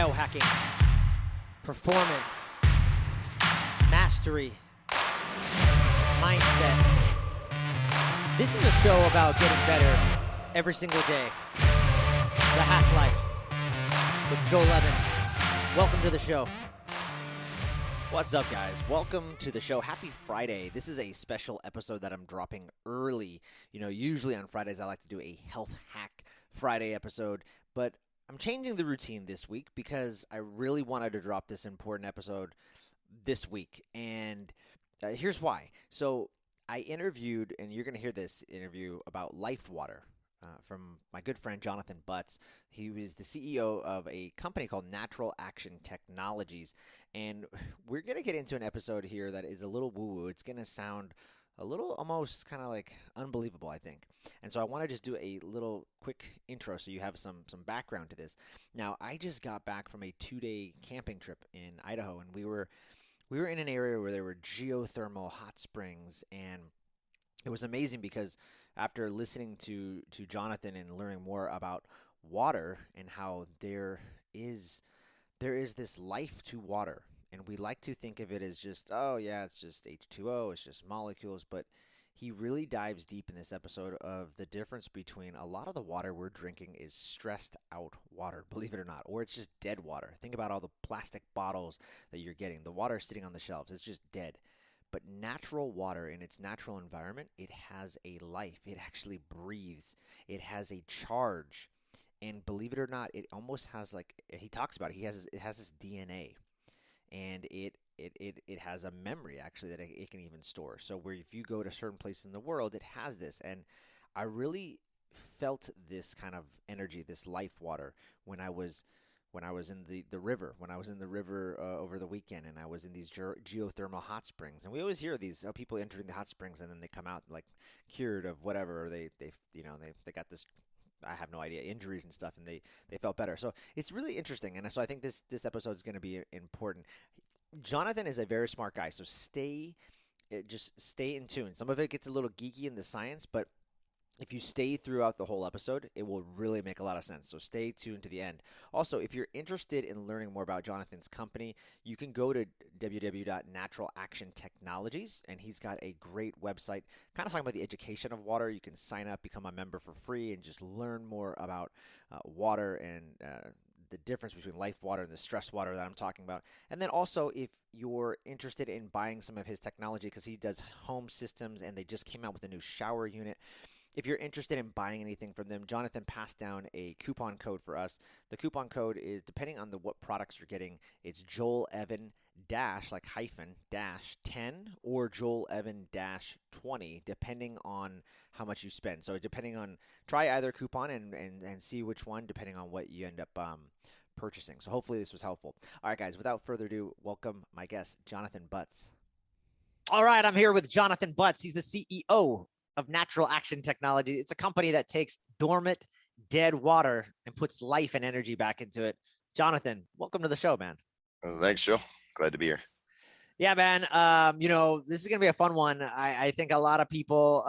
biohacking, performance, mastery, mindset. This is a show about getting better every single day. The Hack Life with Joel Levin. Welcome to the show. What's up, guys? Welcome to the show. Happy Friday. This is a special episode that I'm dropping early. You know, usually on Fridays I like to do a Health Hack Friday episode, but I'm changing the routine this week because I really wanted to drop this important episode this week, and here's why. So I interviewed, and you're going to hear this interview about Life Water from my good friend Jonathan Butts. He was the CEO of a company called Natural Action Technologies, and we're going to get into an episode here that is a little woo-woo. It's going to sound a little almost kind of like unbelievable, I think. And so I want to just do a little quick intro so you have some background to this. Now, I just got back from a 2-day camping trip in Idaho, and we were in an area where there were geothermal hot springs, and it was amazing because after listening to Jonathan and learning more about water and how there is this life to water. And we like to think of it as just, oh, yeah, it's just H2O, it's just molecules. But he really dives deep in this episode of the difference between a lot of the water we're drinking is stressed out water, believe it or not, or it's just dead water. Think about all the plastic bottles that you're getting. The water sitting on the shelves, it's just dead. But natural water in its natural environment, it has a life. It actually breathes. It has a charge. And believe it or not, it almost has like, he talks about it, it has this DNA. And it has a memory, actually, that it can even store. So where if you go to certain places in the world, it has this. And I really felt this kind of energy, this life water, when I was in the river, over the weekend, and I was in these geothermal hot springs. And we always hear these people entering the hot springs, and then they come out like cured of whatever, or they got this, I have no idea, injuries and stuff, and they felt better. So it's really interesting, and so I think this episode is going to be important. Jonathan is a very smart guy, so just stay in tune. Some of it gets a little geeky in the science, but if you stay throughout the whole episode, it will really make a lot of sense. So stay tuned to the end. Also, if you're interested in learning more about Jonathan's company, you can go to www.naturalactiontechnologies, and he's got a great website kind of talking about the education of water. You can sign up, become a member for free, and just learn more about water and the difference between life water and the stress water that I'm talking about. And then also, if you're interested in buying some of his technology, because he does home systems, and they just came out with a new shower unit. If you're interested in buying anything from them, Jonathan passed down a coupon code for us. The coupon code is, depending on what products you're getting, it's Joel Evan -10 or Joel Evan -20, depending on how much you spend. So try either coupon and see which one, depending on what you end up purchasing. So hopefully this was helpful. All right, guys, without further ado, welcome my guest, Jonathan Butts. All right, I'm here with Jonathan Butts. He's the CEO of Natural Action Technology. It's a company that takes dormant, dead water and puts life and energy back into it. Jonathan, welcome to the show, man. Thanks, Joe. Glad to be here. Yeah, man. This is going to be a fun one. I think a lot of people,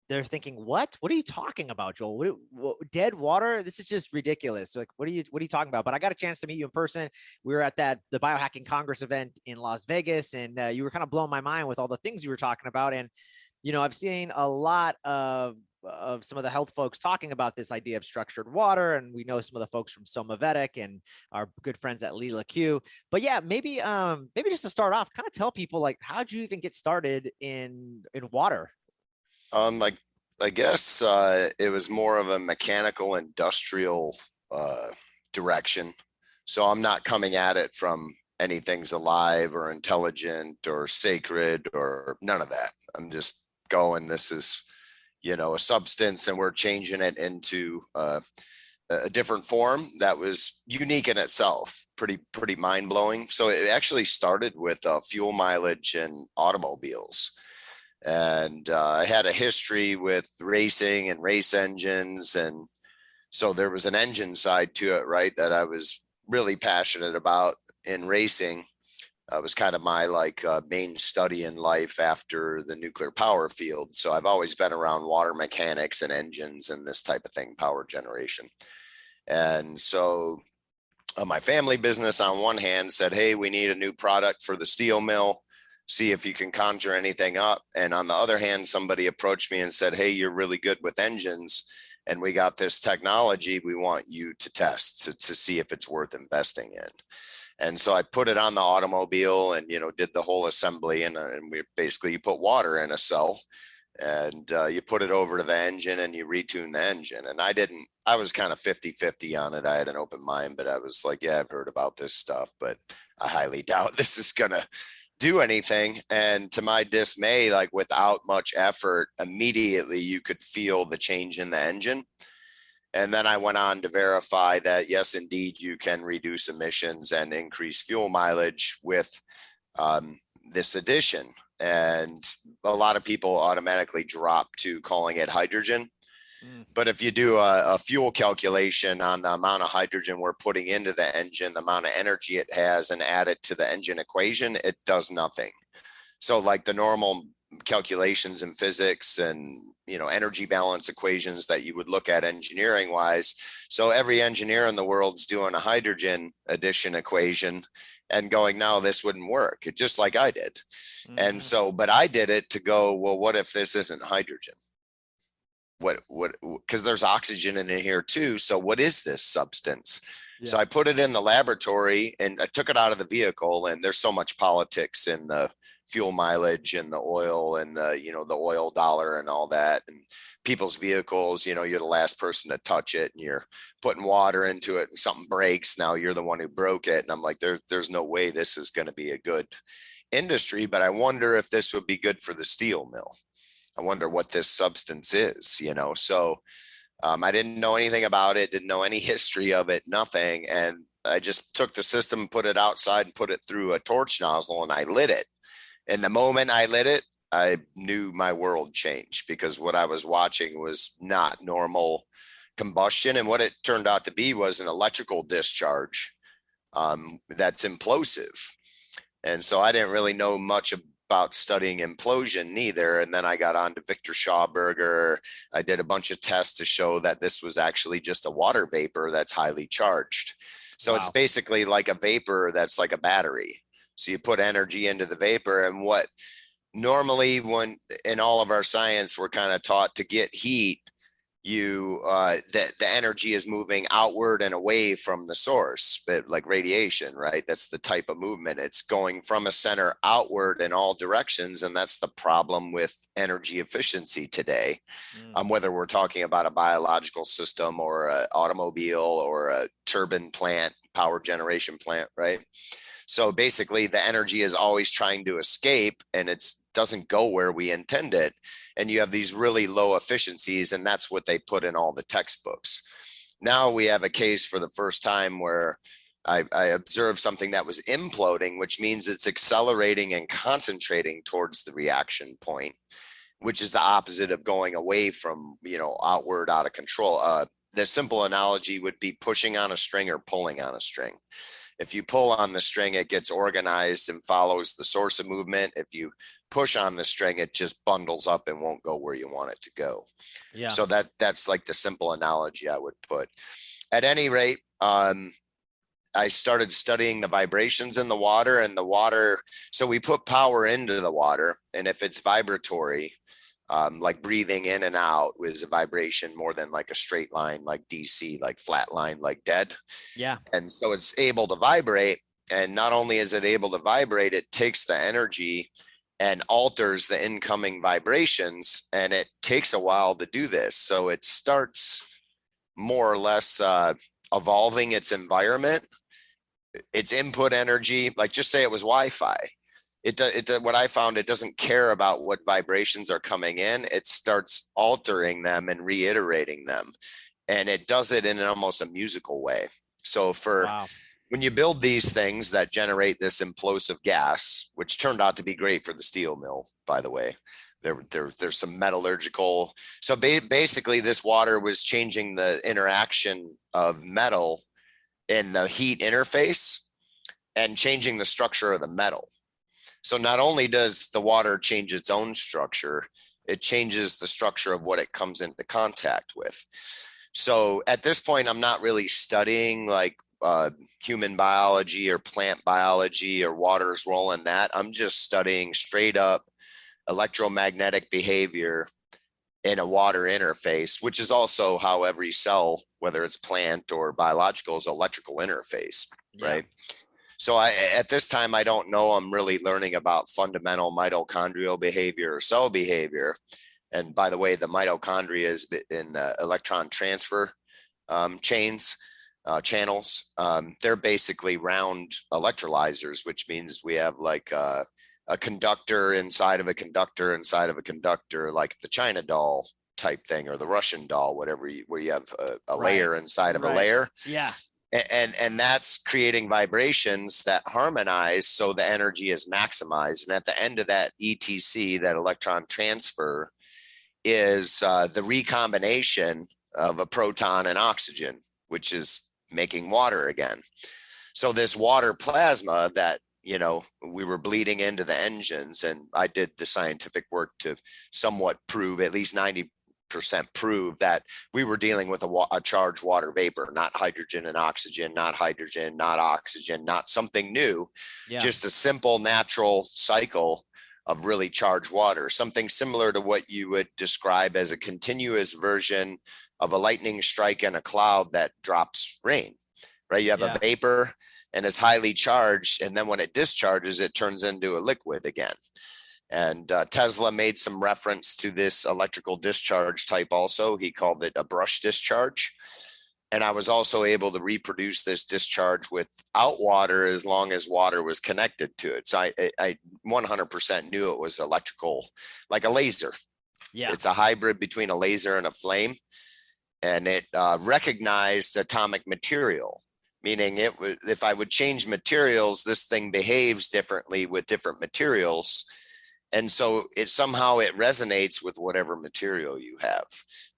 they're thinking, what are you talking about, Joel? What, dead water? This is just ridiculous. Like, what are you talking about? But I got a chance to meet you in person. We were at the Biohacking Congress event in Las Vegas, and you were kind of blowing my mind with all the things you were talking about. And I've seen a lot of some of the health folks talking about this idea of structured water, and we know some of the folks from Somavedic and our good friends at Lila Q. But yeah, maybe just to start off, kind of tell people, like, how'd you even get started in water? I guess it was more of a mechanical industrial direction. So I'm not coming at it from anything's alive or intelligent or sacred or none of that. I'm just going, this is, a substance, and we're changing it into a different form that was unique in itself, pretty mind-blowing. So it actually started with fuel mileage and automobiles. And I had a history with racing and race engines. And so there was an engine side to it, right, that I was really passionate about in racing. Was kind of my main study in life after the nuclear power field. So I've always been around water mechanics and engines and this type of thing, power generation. And so my family business on one hand said, hey, we need a new product for the steel mill. See if you can conjure anything up. And on the other hand, somebody approached me and said, hey, you're really good with engines, and we got this technology we want you to test to see if it's worth investing in. And so I put it on the automobile and, did the whole assembly. And we basically, you put water in a cell and you put it over to the engine and you retune the engine. And I was kind of 50-50 on it. I had an open mind, but I was like, yeah, I've heard about this stuff, but I highly doubt this is going to do anything. And to my dismay, like without much effort, immediately you could feel the change in the engine. And then I went on to verify that, yes, indeed, you can reduce emissions and increase fuel mileage with this addition. And a lot of people automatically drop to calling it hydrogen. But if you do a fuel calculation on the amount of hydrogen we're putting into the engine, the amount of energy it has, and add it to the engine equation, it does nothing. So like the normal calculations in physics and, energy balance equations that you would look at engineering wise. So every engineer in the world's doing a hydrogen addition equation and going, no, this wouldn't work. It just like I did. And so, but I did it to go, well, what if this isn't hydrogen? Because there's oxygen in it here too. So what is this substance? Yeah. So I put it in the laboratory and I took it out of the vehicle, and there's so much politics in the fuel mileage and the oil and the oil dollar and all that, and people's vehicles, you're the last person to touch it, and you're putting water into it and something breaks. Now you're the one who broke it. And I'm like, there's no way this is going to be a good industry, but I wonder if this would be good for the steel mill. I wonder what this substance is, so I didn't know anything about it, didn't know any history of it, nothing. And I just took the system, put it outside and put it through a torch nozzle, and I lit it. And the moment I lit it, I knew my world changed, because what I was watching was not normal combustion. And what it turned out to be was an electrical discharge that's implosive. And so I didn't really know much about studying implosion neither. And then I got on to Victor Schauberger. I did a bunch of tests to show that this was actually just a water vapor that's highly charged. So Wow. It's basically like a vapor that's like a battery. So you put energy into the vapor, and what normally when in all of our science, we're kind of taught to get heat, the energy is moving outward and away from the source, but like radiation, right? That's the type of movement. It's going from a center outward in all directions. And that's the problem with energy efficiency today. Whether we're talking about a biological system or an automobile or a turbine plant, power generation plant, right? So basically the energy is always trying to escape, and it doesn't go where we intend it. And you have these really low efficiencies, and that's what they put in all the textbooks. Now we have a case for the first time where I observed something that was imploding, which means it's accelerating and concentrating towards the reaction point, which is the opposite of going away from, outward, out of control. The simple analogy would be pushing on a string or pulling on a string. If you pull on the string, it gets organized and follows the source of movement. If you push on the string, it just bundles up and won't go where you want it to go. Yeah. So that's like the simple analogy I would put. At any rate, I started studying the vibrations in the water, and the water. So we put power into the water, and if it's vibratory, like breathing in and out was a vibration more than like a straight line, like DC, like flat line, like dead. Yeah. And so it's able to vibrate. And not only is it able to vibrate, it takes the energy and alters the incoming vibrations. And it takes a while to do this. So it starts more or less evolving its environment, its input energy. Like just say it was Wi-Fi. What I found, it doesn't care about what vibrations are coming in. It starts altering them and reiterating them. And it does it in almost a musical way. So when you build these things that generate this implosive gas, which turned out to be great for the steel mill, by the way, there's some metallurgical. So basically this water was changing the interaction of metal in the heat interface and changing the structure of the metal. So not only does the water change its own structure, it changes the structure of what it comes into contact with. So at this point, I'm not really studying like human biology or plant biology or water's role in that. I'm just studying straight up electromagnetic behavior in a water interface, which is also how every cell, whether it's plant or biological, is electrical interface, right? So at this time, I don't know. I'm really learning about fundamental mitochondrial behavior or cell behavior. And by the way, the mitochondria is in the electron transfer channels. They're basically round electrolyzers, which means we have like a conductor inside of a conductor inside of a conductor, like the China doll type thing or the Russian doll, whatever, where you have a layer inside of a layer. Yeah. And that's creating vibrations that harmonize so the energy is maximized. And at the end of that ETC, that electron transfer, is the recombination of a proton and oxygen, which is making water again. So this water plasma that, you know, we were bleeding into the engines, and I did the scientific work to somewhat prove, at least 90% prove, that we were dealing with a charged water vapor, not hydrogen and oxygen, not hydrogen, not oxygen, not something new, just a simple natural cycle of really charged water, something similar to what you would describe as a continuous version of a lightning strike in a cloud that drops rain, right? You have a vapor and it's highly charged, and then when it discharges, it turns into a liquid again. And Tesla made some reference to this electrical discharge type also. He called it a brush discharge. And I was also able to reproduce this discharge without water as long as water was connected to it. So I 100% knew it was electrical, like a laser. Yeah. It's a hybrid between a laser and a flame. And it recognized atomic material, meaning if I would change materials, this thing behaves differently with different materials. And so it resonates with whatever material you have,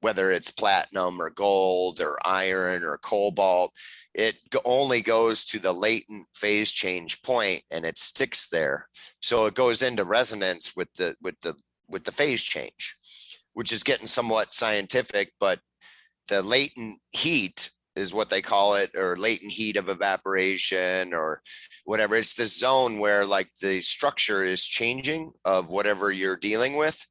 whether it's platinum or gold or iron or cobalt. It only goes to the latent phase change point and it sticks there. So it goes into resonance with the phase change, which is getting somewhat scientific, but the latent heat is what they call it, or latent heat of evaporation or whatever. It's this zone where like the structure is changing of whatever you're dealing with,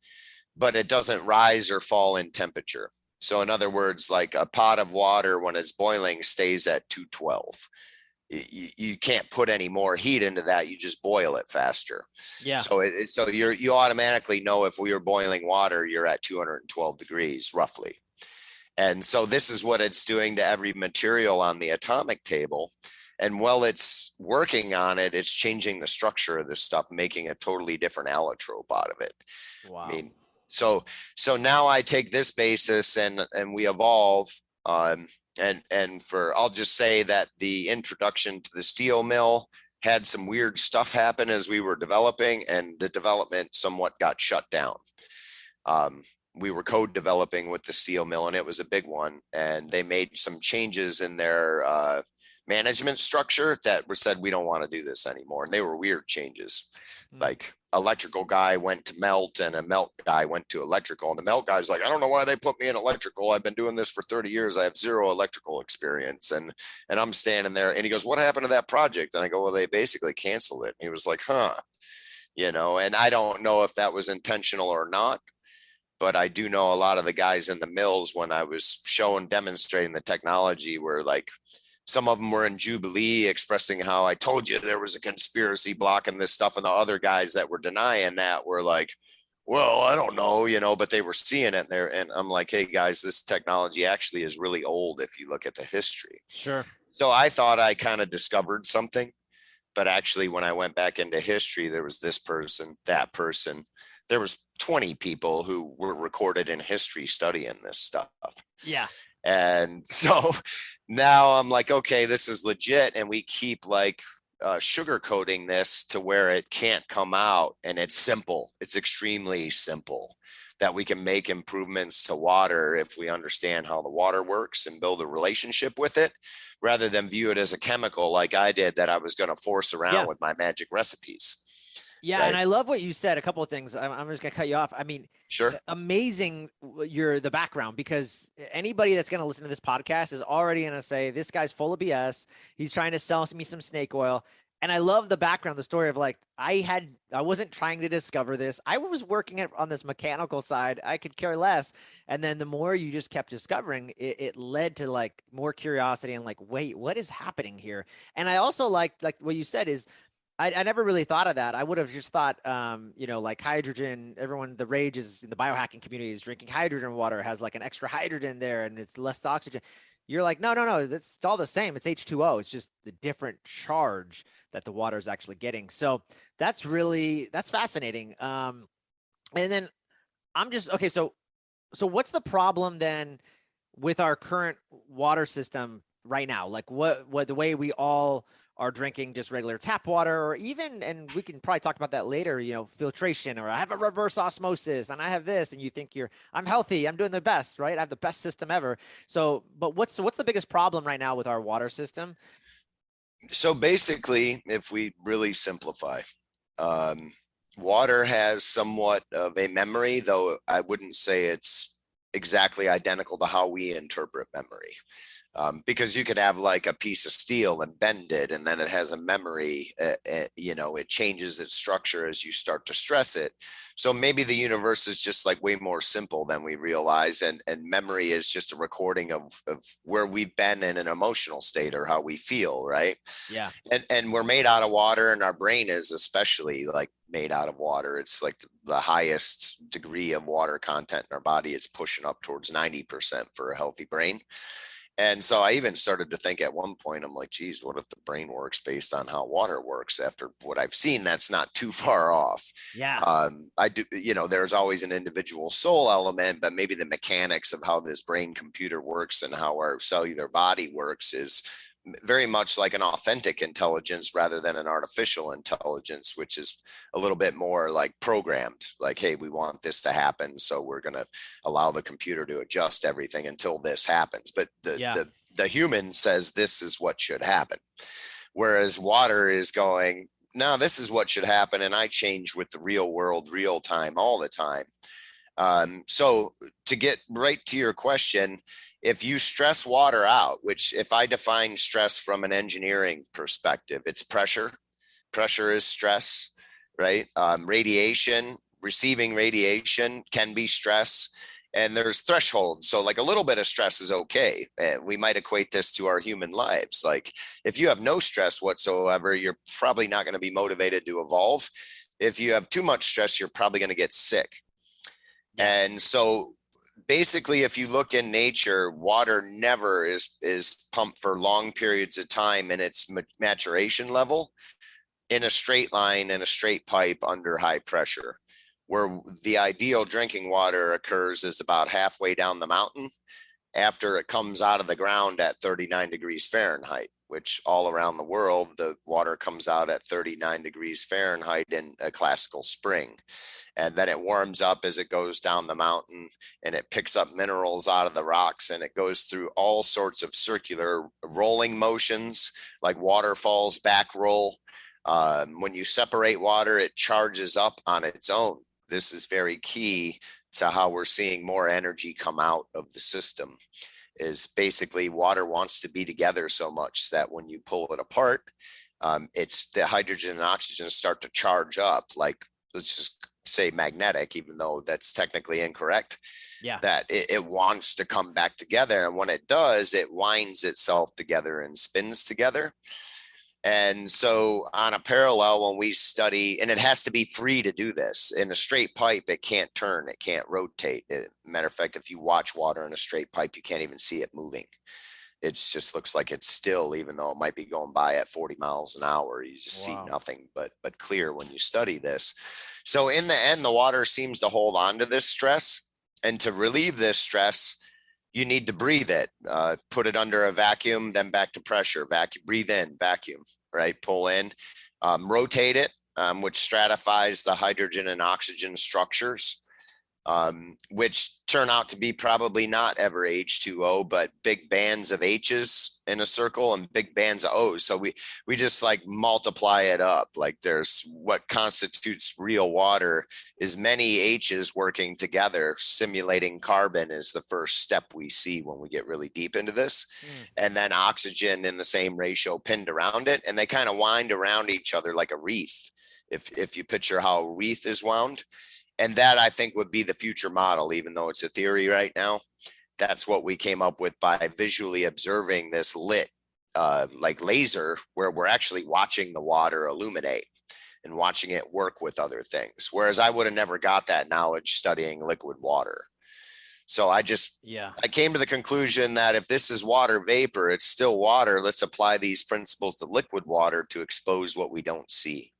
but it doesn't rise or fall in temperature. So in other words, like a pot of water when it's boiling stays at 212. You can't put any more heat into that. You just boil it faster. Yeah. So you automatically know if we are boiling water, you're at 212 degrees roughly. And so this is what it's doing to every material on the atomic table. And while it's working on it, it's changing the structure of this stuff, making a totally different allotrope out of it. Wow. I mean, so now I take this basis and we evolve. I'll just say that the introduction to the steel mill had some weird stuff happen as we were developing, and the development somewhat got shut down. We were code developing with the steel mill, and it was a big one. And they made some changes in their management structure that said, we don't want to do this anymore. And they were weird changes. Like electrical guy went to melt and a melt guy went to electrical. And the melt guy's like, I don't know why they put me in electrical. I've been doing this for 30 years. I have zero electrical experience. And I'm standing there and he goes, what happened to that project? And I go, well, they basically canceled it. And he was like, and I don't know if that was intentional or not. But I do know a lot of the guys in the mills, when I was demonstrating the technology, were like, some of them were in Jubilee expressing how I told you there was a conspiracy blocking this stuff. And the other guys that were denying that were like, well, I don't know, but they were seeing it there. And I'm like, hey guys, this technology actually is really old if you look at the history. Sure. So I thought I kind of discovered something, but actually when I went back into history, there was this person, that person. There was 20 people who were recorded in history studying this stuff. Yeah. And so now I'm like, okay, this is legit. And we keep like sugarcoating this to where it can't come out. And it's simple. It's extremely simple that we can make improvements to water if we understand how the water works and build a relationship with it, rather than view it as a chemical like I did that I was going to force around with my magic recipes. Yeah, and right? I love what you said. A couple of things. I'm just gonna cut you off. I mean, Sure. amazing the background, because anybody that's gonna listen to this podcast is already gonna say this guy's full of BS. He's trying to sell me some snake oil. And I love the background, the story of like I wasn't trying to discover this. I was working on this mechanical side. I could care less. And then the more you just kept discovering, it led to like more curiosity and like, wait, what is happening here? And I also like what you said is I never really thought of that. I would have just thought, like hydrogen, everyone, the rage is in the biohacking community is drinking hydrogen water, has like an extra hydrogen there and it's less oxygen. You're like, no, no, no, that's all the same. It's H2O. It's just the different charge that the water is actually getting. So that's fascinating. And then I'm just, okay. So what's the problem then with our current water system right now? Like what the way we all are drinking just regular tap water, or even, and we can probably talk about that later, filtration, or I have a reverse osmosis and I have this, and you think I'm healthy, I'm doing the best, right? I have the best system ever. So, but what's the biggest problem right now with our water system? So basically, if we really simplify, um, water has somewhat of a memory, though I wouldn't say it's exactly identical to how we interpret memory. Because you could have like a piece of steel and bend it, and then it has a memory. It changes its structure as you start to stress it. So maybe the universe is just like way more simple than we realize, and memory is just a recording of where we've been in an emotional state or how we feel, right? Yeah. And we're made out of water, and our brain is especially like made out of water. It's like the highest degree of water content in our body. It's pushing up towards 90% for a healthy brain. And so I even started to think at one point, I'm like, geez, what if the brain works based on how water works? After what I've seen, that's not too far off. Yeah. I do, there's always an individual soul element, but maybe the mechanics of how this brain computer works and how our cellular body works is very much like an authentic intelligence rather than an artificial intelligence, which is a little bit more like programmed, like, hey, we want this to happen, so we're going to allow the computer to adjust everything until this happens. But Yeah. the human says this is what should happen, whereas water is going, no, this is what should happen, and I change with the real world, real time, all the time. So to get right to your question, if you stress water out, which if I define stress from an engineering perspective, it's pressure. Pressure is stress, right? Radiation, receiving radiation can be stress. And there's thresholds. So like a little bit of stress is okay. We might equate this to our human lives. Like if you have no stress whatsoever, you're probably not going to be motivated to evolve. If you have too much stress, you're probably going to get sick. Yeah. And so basically, if you look in nature, water never is pumped for long periods of time in its maturation level in a straight line in a straight pipe under high pressure. Where the ideal drinking water occurs is about halfway down the mountain after it comes out of the ground at 39 degrees Fahrenheit, which all around the world, the water comes out at 39 degrees Fahrenheit in a classical spring. And then it warms up as it goes down the mountain, and it picks up minerals out of the rocks, and it goes through all sorts of circular rolling motions like waterfalls, back roll. When you separate water, it charges up on its own. This is very key to how we're seeing more energy come out of the system. Is basically water wants to be together so much that when you pull it apart, it's the hydrogen and oxygen start to charge up, like, let's just say magnetic, even though that's technically incorrect. Yeah. That it wants to come back together, and when it does, it winds itself together and spins together. And so on a parallel, when we study, and it has to be free to do this, in a straight pipe, it can't turn, it can't rotate. Matter of fact, if you watch water in a straight pipe, you can't even see it moving. It just looks like it's still, even though it might be going by at 40 miles an hour. You just see nothing but clear when you study this. So in the end, the water seems to hold on to this stress, and to relieve this stress, you need to breathe it, put it under a vacuum, then back to pressure, vacuum, breathe in, vacuum, right? Pull in, rotate it, which stratifies the hydrogen and oxygen structures, which turn out to be probably not ever H2O, but big bands of H's in a circle and big bands of O's. So we just like multiply it up. Like there's what constitutes real water is many H's working together. Simulating carbon is the first step we see when we get really deep into this. And then oxygen in the same ratio pinned around it. And they kind of wind around each other like a wreath. If you picture how a wreath is wound. And that I think would be the future model, even though it's a theory right now. That's what we came up with by visually observing this lit like laser, where we're actually watching the water illuminate and watching it work with other things. Whereas I would have never got that knowledge studying liquid water. So I came to the conclusion that if this is water vapor, it's still water. Let's apply these principles to liquid water to expose what we don't see.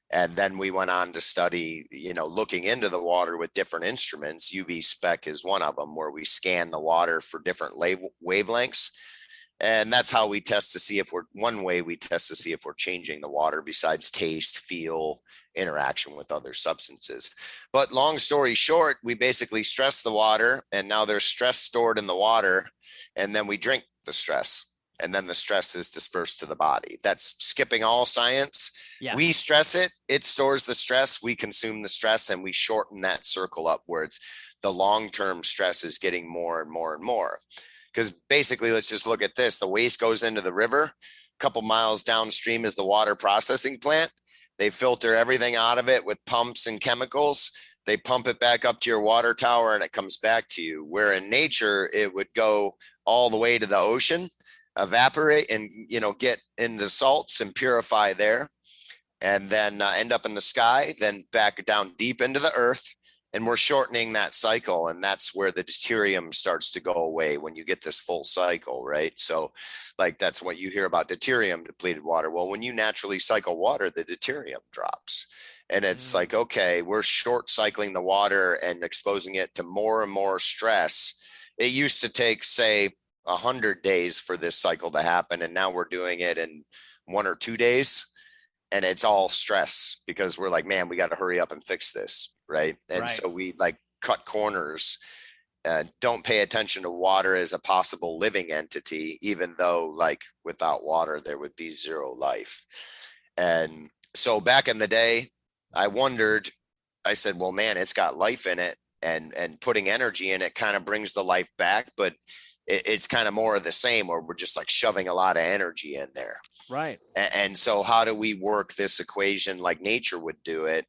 And then we went on to study, looking into the water with different instruments. UV spec is one of them, where we scan the water for different wavelengths. And that's how we test to see if we're changing the water besides taste, feel, interaction with other substances. But long story short, we basically stress the water, and now there's stress stored in the water, and then we drink the stress. And then the stress is dispersed to the body. That's skipping all science. Yeah. We stress it, it stores the stress, we consume the stress, and we shorten that circle up where the long-term stress is getting more and more and more. Because basically, let's just look at this. The waste goes into the river. A couple miles downstream is the water processing plant. They filter everything out of it with pumps and chemicals. They pump it back up to your water tower, and it comes back to you. Where in nature, it would go all the way to the ocean, evaporate and get in the salts and purify there, and then end up in the sky, then back down deep into the earth. And we're shortening that cycle, and that's where the deuterium starts to go away when you get this full cycle, right? So like that's what you hear about deuterium depleted water. Well, when you naturally cycle water, the deuterium drops. And it's like, okay, we're short cycling the water and exposing it to more and more stress. It used to take, say, 100 days for this cycle to happen, and now we're doing it in 1 or 2 days, and it's all stress because we're like, man, we got to hurry up and fix this, right? And so we like cut corners, don't pay attention to water as a possible living entity, even though like without water there would be zero life. And so back in the day, I said, well, man, it's got life in it, and putting energy in it kind of brings the life back, but it's kind of more of the same, where we're just like shoving a lot of energy in there. Right. And so how do we work this equation like nature would do it?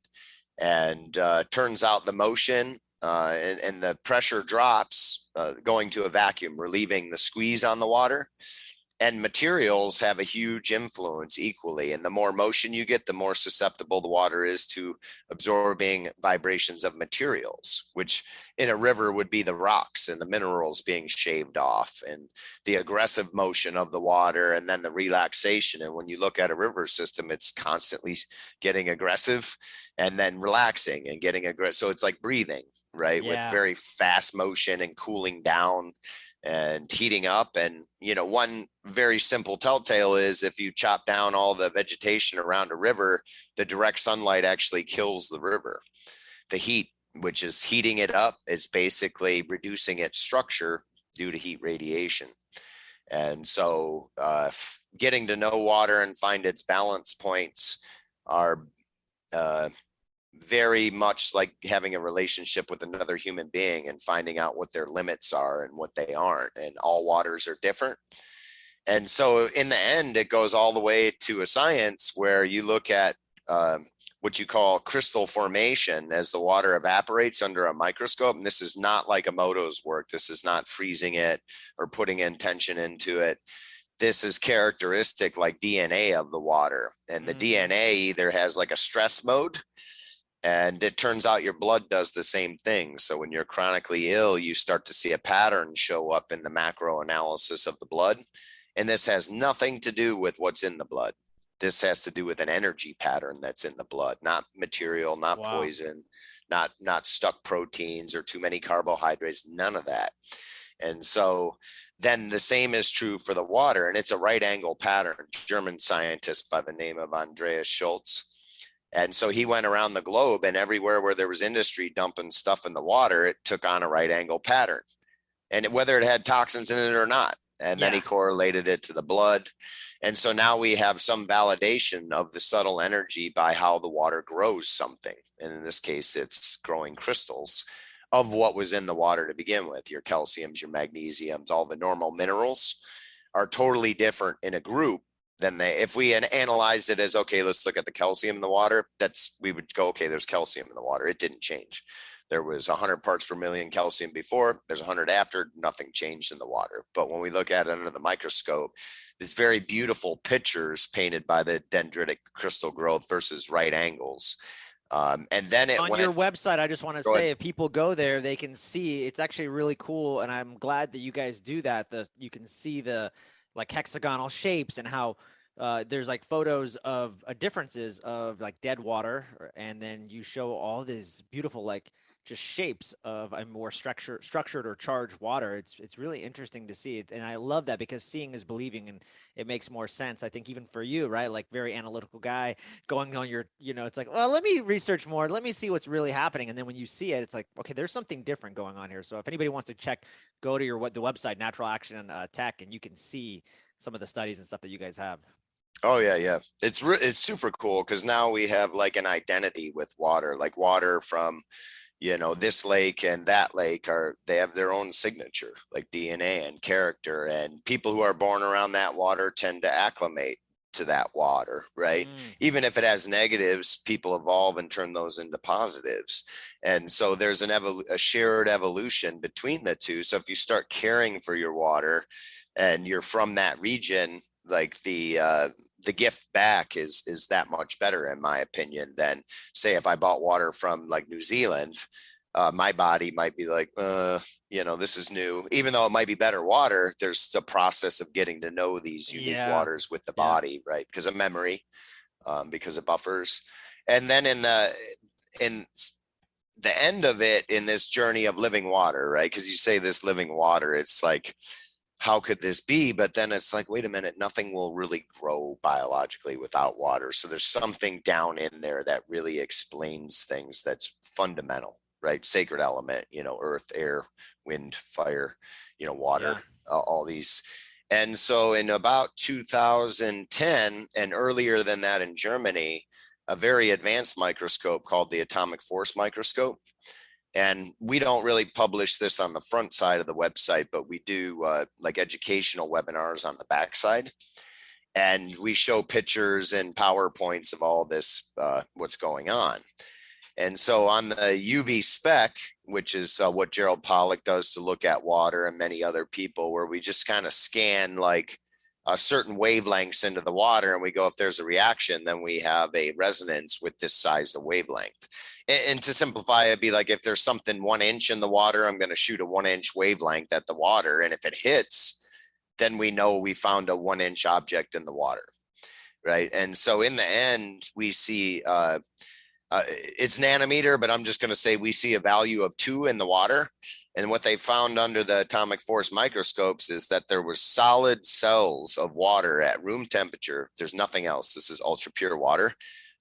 And turns out the motion and the pressure drops going to a vacuum, relieving the squeeze on the water. And materials have a huge influence equally. And the more motion you get, the more susceptible the water is to absorbing vibrations of materials, which in a river would be the rocks and the minerals being shaved off, and the aggressive motion of the water, and then the relaxation. And when you look at a river system, it's constantly getting aggressive and then relaxing and getting aggressive. So it's like breathing, right? Yeah. With very fast motion and cooling down and heating up. And one very simple telltale is if you chop down all the vegetation around a river, the direct sunlight actually kills the river. The heat, which is heating it up, is basically reducing its structure due to heat radiation. And so getting to know water and find its balance points are very much like having a relationship with another human being and finding out what their limits are and what they aren't. And all waters are different. And so in the end, it goes all the way to a science where you look at what you call crystal formation as the water evaporates under a microscope. And this is not like Emoto's work. This is not freezing it or putting intention into it. This is characteristic like DNA of the water. And the DNA either has like a stress mode, and it turns out your blood does the same thing. So when you're chronically ill, you start to see a pattern show up in the macro analysis of the blood. And this has nothing to do with what's in the blood. This has to do with an energy pattern that's in the blood, not material, not poison, not stuck proteins or too many carbohydrates, none of that. And so then the same is true for the water, and it's a right angle pattern. German scientist by the name of Andreas Schultz. And so he went around the globe, and everywhere where there was industry dumping stuff in the water, it took on a right angle pattern. And whether it had toxins in it or not, And then he correlated it to the blood. And so now we have some validation of the subtle energy by how the water grows something. And in this case, it's growing crystals of what was in the water to begin with. Your calciums, your magnesiums, all the normal minerals are totally different in a group than if we analyzed it as, okay, let's look at the calcium in the water. We would go, okay, there's calcium in the water. It didn't change. There was 100 parts per million calcium before, there's 100 after, nothing changed in the water. But when we look at it under the microscope, it's very beautiful pictures painted by the dendritic crystal growth versus right angles. And then on your website, I just want to say, if people go there, they can see, it's actually really cool. And I'm glad that you guys do that. You can see the like hexagonal shapes and how there's like photos of differences of like dead water. And then you show all these beautiful, like just shapes of a more structured or charged water. It's really interesting to see it. And I love that because seeing is believing, and it makes more sense. I think even for you, right? Like very analytical guy going on your, it's like, well, let me research more. Let me see what's really happening. And then when you see it, it's like, okay, there's something different going on here. So if anybody wants to check, go to the website, Natural Action Tech, and you can see some of the studies and stuff that you guys have. Oh yeah. It's super cool because now we have like an identity with water, like water from, this lake and that lake they have their own signature, like DNA and character, and people who are born around that water tend to acclimate to that water, right? Even if it has negatives, people evolve and turn those into positives. And so there's a shared evolution between the two. So if you start caring for your water and you're from that region, like the gift back is that much better, in my opinion, than say if I bought water from like New Zealand. My body might be like, this is new. Even though it might be better water, there's the process of getting to know these unique waters with the body, right? Because of memory, because of buffers. And then in the end of it, in this journey of living water, right? Because you say this living water, it's like, how could this be? But then it's like, wait a minute, nothing will really grow biologically without water. So there's something down in there that really explains things that's fundamental, right? Sacred element, earth, air, wind, fire, water, all these. And so in about 2010 and earlier than that in Germany, a very advanced microscope called the atomic force microscope. And we don't really publish this on the front side of the website, but we do like educational webinars on the back side. And we show pictures and PowerPoints of all this, what's going on. And so on the UV spec, which is what Gerald Pollack does to look at water, and many other people, where we just kind of scan like certain wavelengths into the water, and we go, if there's a reaction, then we have a resonance with this size of wavelength. And to simplify, it'd be like, if there's something 1 inch in the water, I'm going to shoot a 1 inch wavelength at the water. And if it hits, then we know we found a 1 inch object in the water. Right. And so in the end, we see it's nanometer, but I'm just going to say we see a value of 2 in the water. And what they found under the atomic force microscopes is that there was solid cells of water at room temperature. There's nothing else. This is ultra pure water.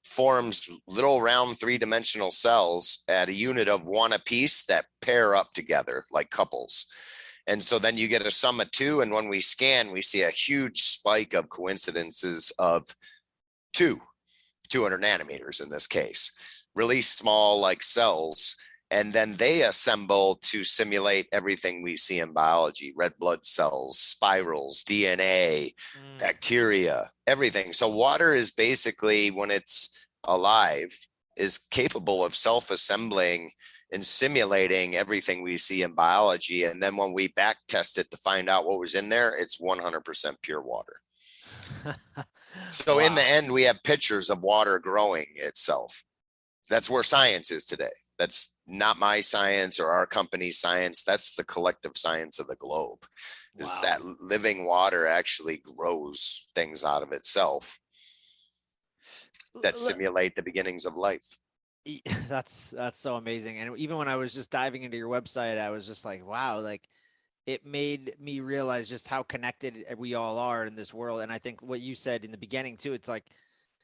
Forms little round 3-dimensional cells at a unit of 1 apiece that pair up together like couples. And so then you get a sum of 2. And when we scan, we see a huge spike of coincidences of 200 nanometers in this case, really small like cells. And then they assemble to simulate everything we see in biology: red blood cells, spirals, DNA, bacteria, everything. So water is basically, when it's alive, is capable of self-assembling and simulating everything we see in biology. And then when we back test it to find out what was in there, it's 100% pure water. So in the end, we have pictures of water growing itself. That's where science is today. That's not my science or our company's science. That's the collective science of the globe. Is that living water actually grows things out of itself that simulate the beginnings of life. That's so amazing. And even when I was just diving into your website, I was just like, wow, like it made me realize just how connected we all are in this world. And I think what you said in the beginning too, it's like,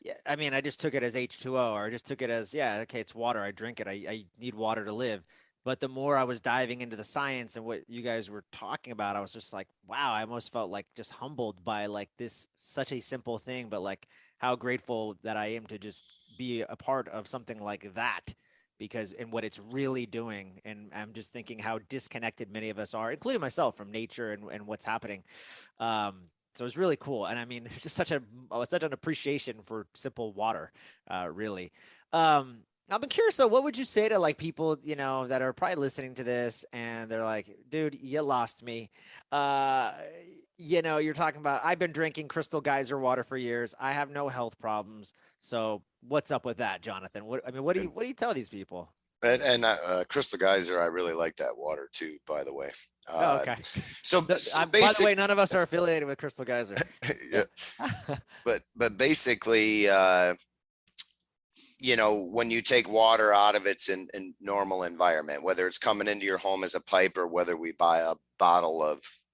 yeah, I mean, I just took it as H2O, or I just took it as, yeah, okay, it's water. I drink it. I need water to live. But the more I was diving into the science and what you guys were talking about, I was just like, wow, I almost felt like just humbled by like this such a simple thing, but like how grateful that I am to just be a part of something like that because and what it's really doing. And I'm just thinking how disconnected many of us are, including myself, from nature and what's happening. So it's really cool. And I mean, it's just such an appreciation for simple water, really. I'm curious though, what would you say to like people, that are probably listening to this and they're like, dude, you lost me. Uh, you're talking about, I've been drinking Crystal Geyser water for years. I have no health problems. So what's up with that, Jonathan? What do you, And what do you tell these people? Crystal Geyser, I really like that water too, by the way. Oh, Uh, okay. so By the basic, way, none of us are affiliated with Crystal Geyser. yeah, Yeah. but basically, when you take water out of its in normal environment, whether it's coming into your home as a pipe or whether we buy a bottle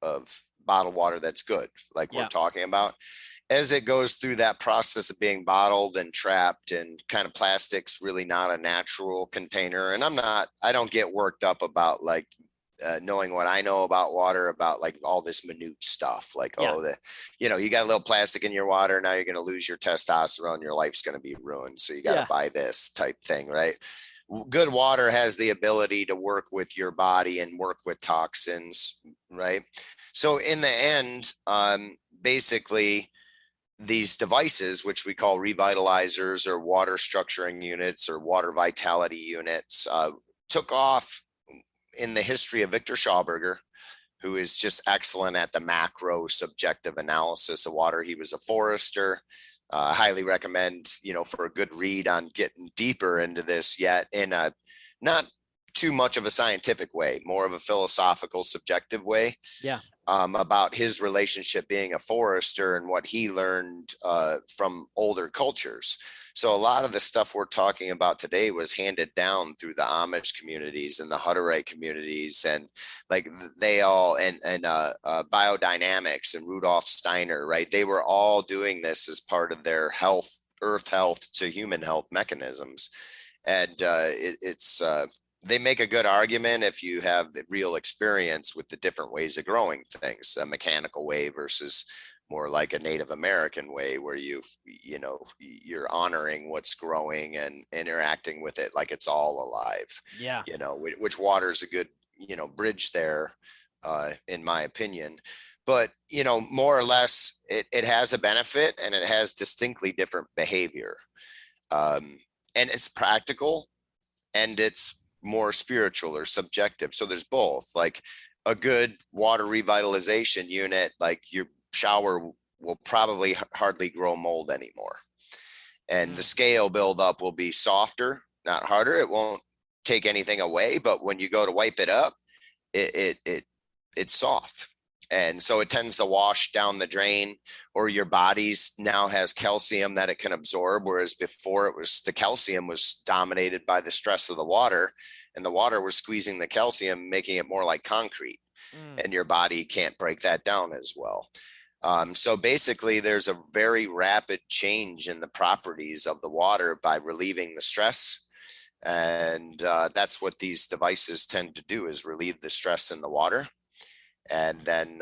of bottled water that's good, like we're Yeah. talking about, as it goes through that process of being bottled and trapped and kind of plastic's really not a natural container. And I don't get worked up about like knowing what I know about water, about like all this minute stuff, like, Yeah. you got a little plastic in your water. Now you're going to lose your testosterone. Your life's going to be ruined. So you got to Yeah. buy this type thing, right? Good water has the ability to work with your body and work with toxins, right? So in the end, basically, these devices, which we call revitalizers or water structuring units or water vitality units, took off in the history of Victor Schauberger, who is just excellent at the macro subjective analysis of water. He was a forester. Highly recommend, for a good read on getting deeper into this, yet in a not too much of a scientific way, more of a philosophical, subjective way. Yeah. About his relationship being a forester and what he learned from older cultures. So a lot of the stuff we're talking about today was handed down through the Amish communities and the Hutterite communities, and like they all and biodynamics and Rudolf Steiner, right? They were all doing this as part of their earth health to human health mechanisms, and it's they make a good argument if you have real experience with the different ways of growing things, a mechanical way versus more like a Native American way, where you're honoring what's growing and interacting with it like it's all alive. Yeah. Which water is a good bridge there, in my opinion. But more or less, it has a benefit and it has distinctly different behavior, and it's practical and it's more spiritual or subjective. So there's both. Like a good water revitalization unit, like your shower will probably hardly grow mold anymore, and the scale buildup will be softer, not harder. It won't take anything away, but when you go to wipe it up, it's soft, and so it tends to wash down the drain, or your body's now has calcium that it can absorb, whereas before it was the calcium was dominated by the stress of the water, and the water was squeezing the calcium, making it more like concrete, and your body can't break that down as well. So basically there's a very rapid change in the properties of the water by relieving the stress, and that's what these devices tend to do, is relieve the stress in the water. And then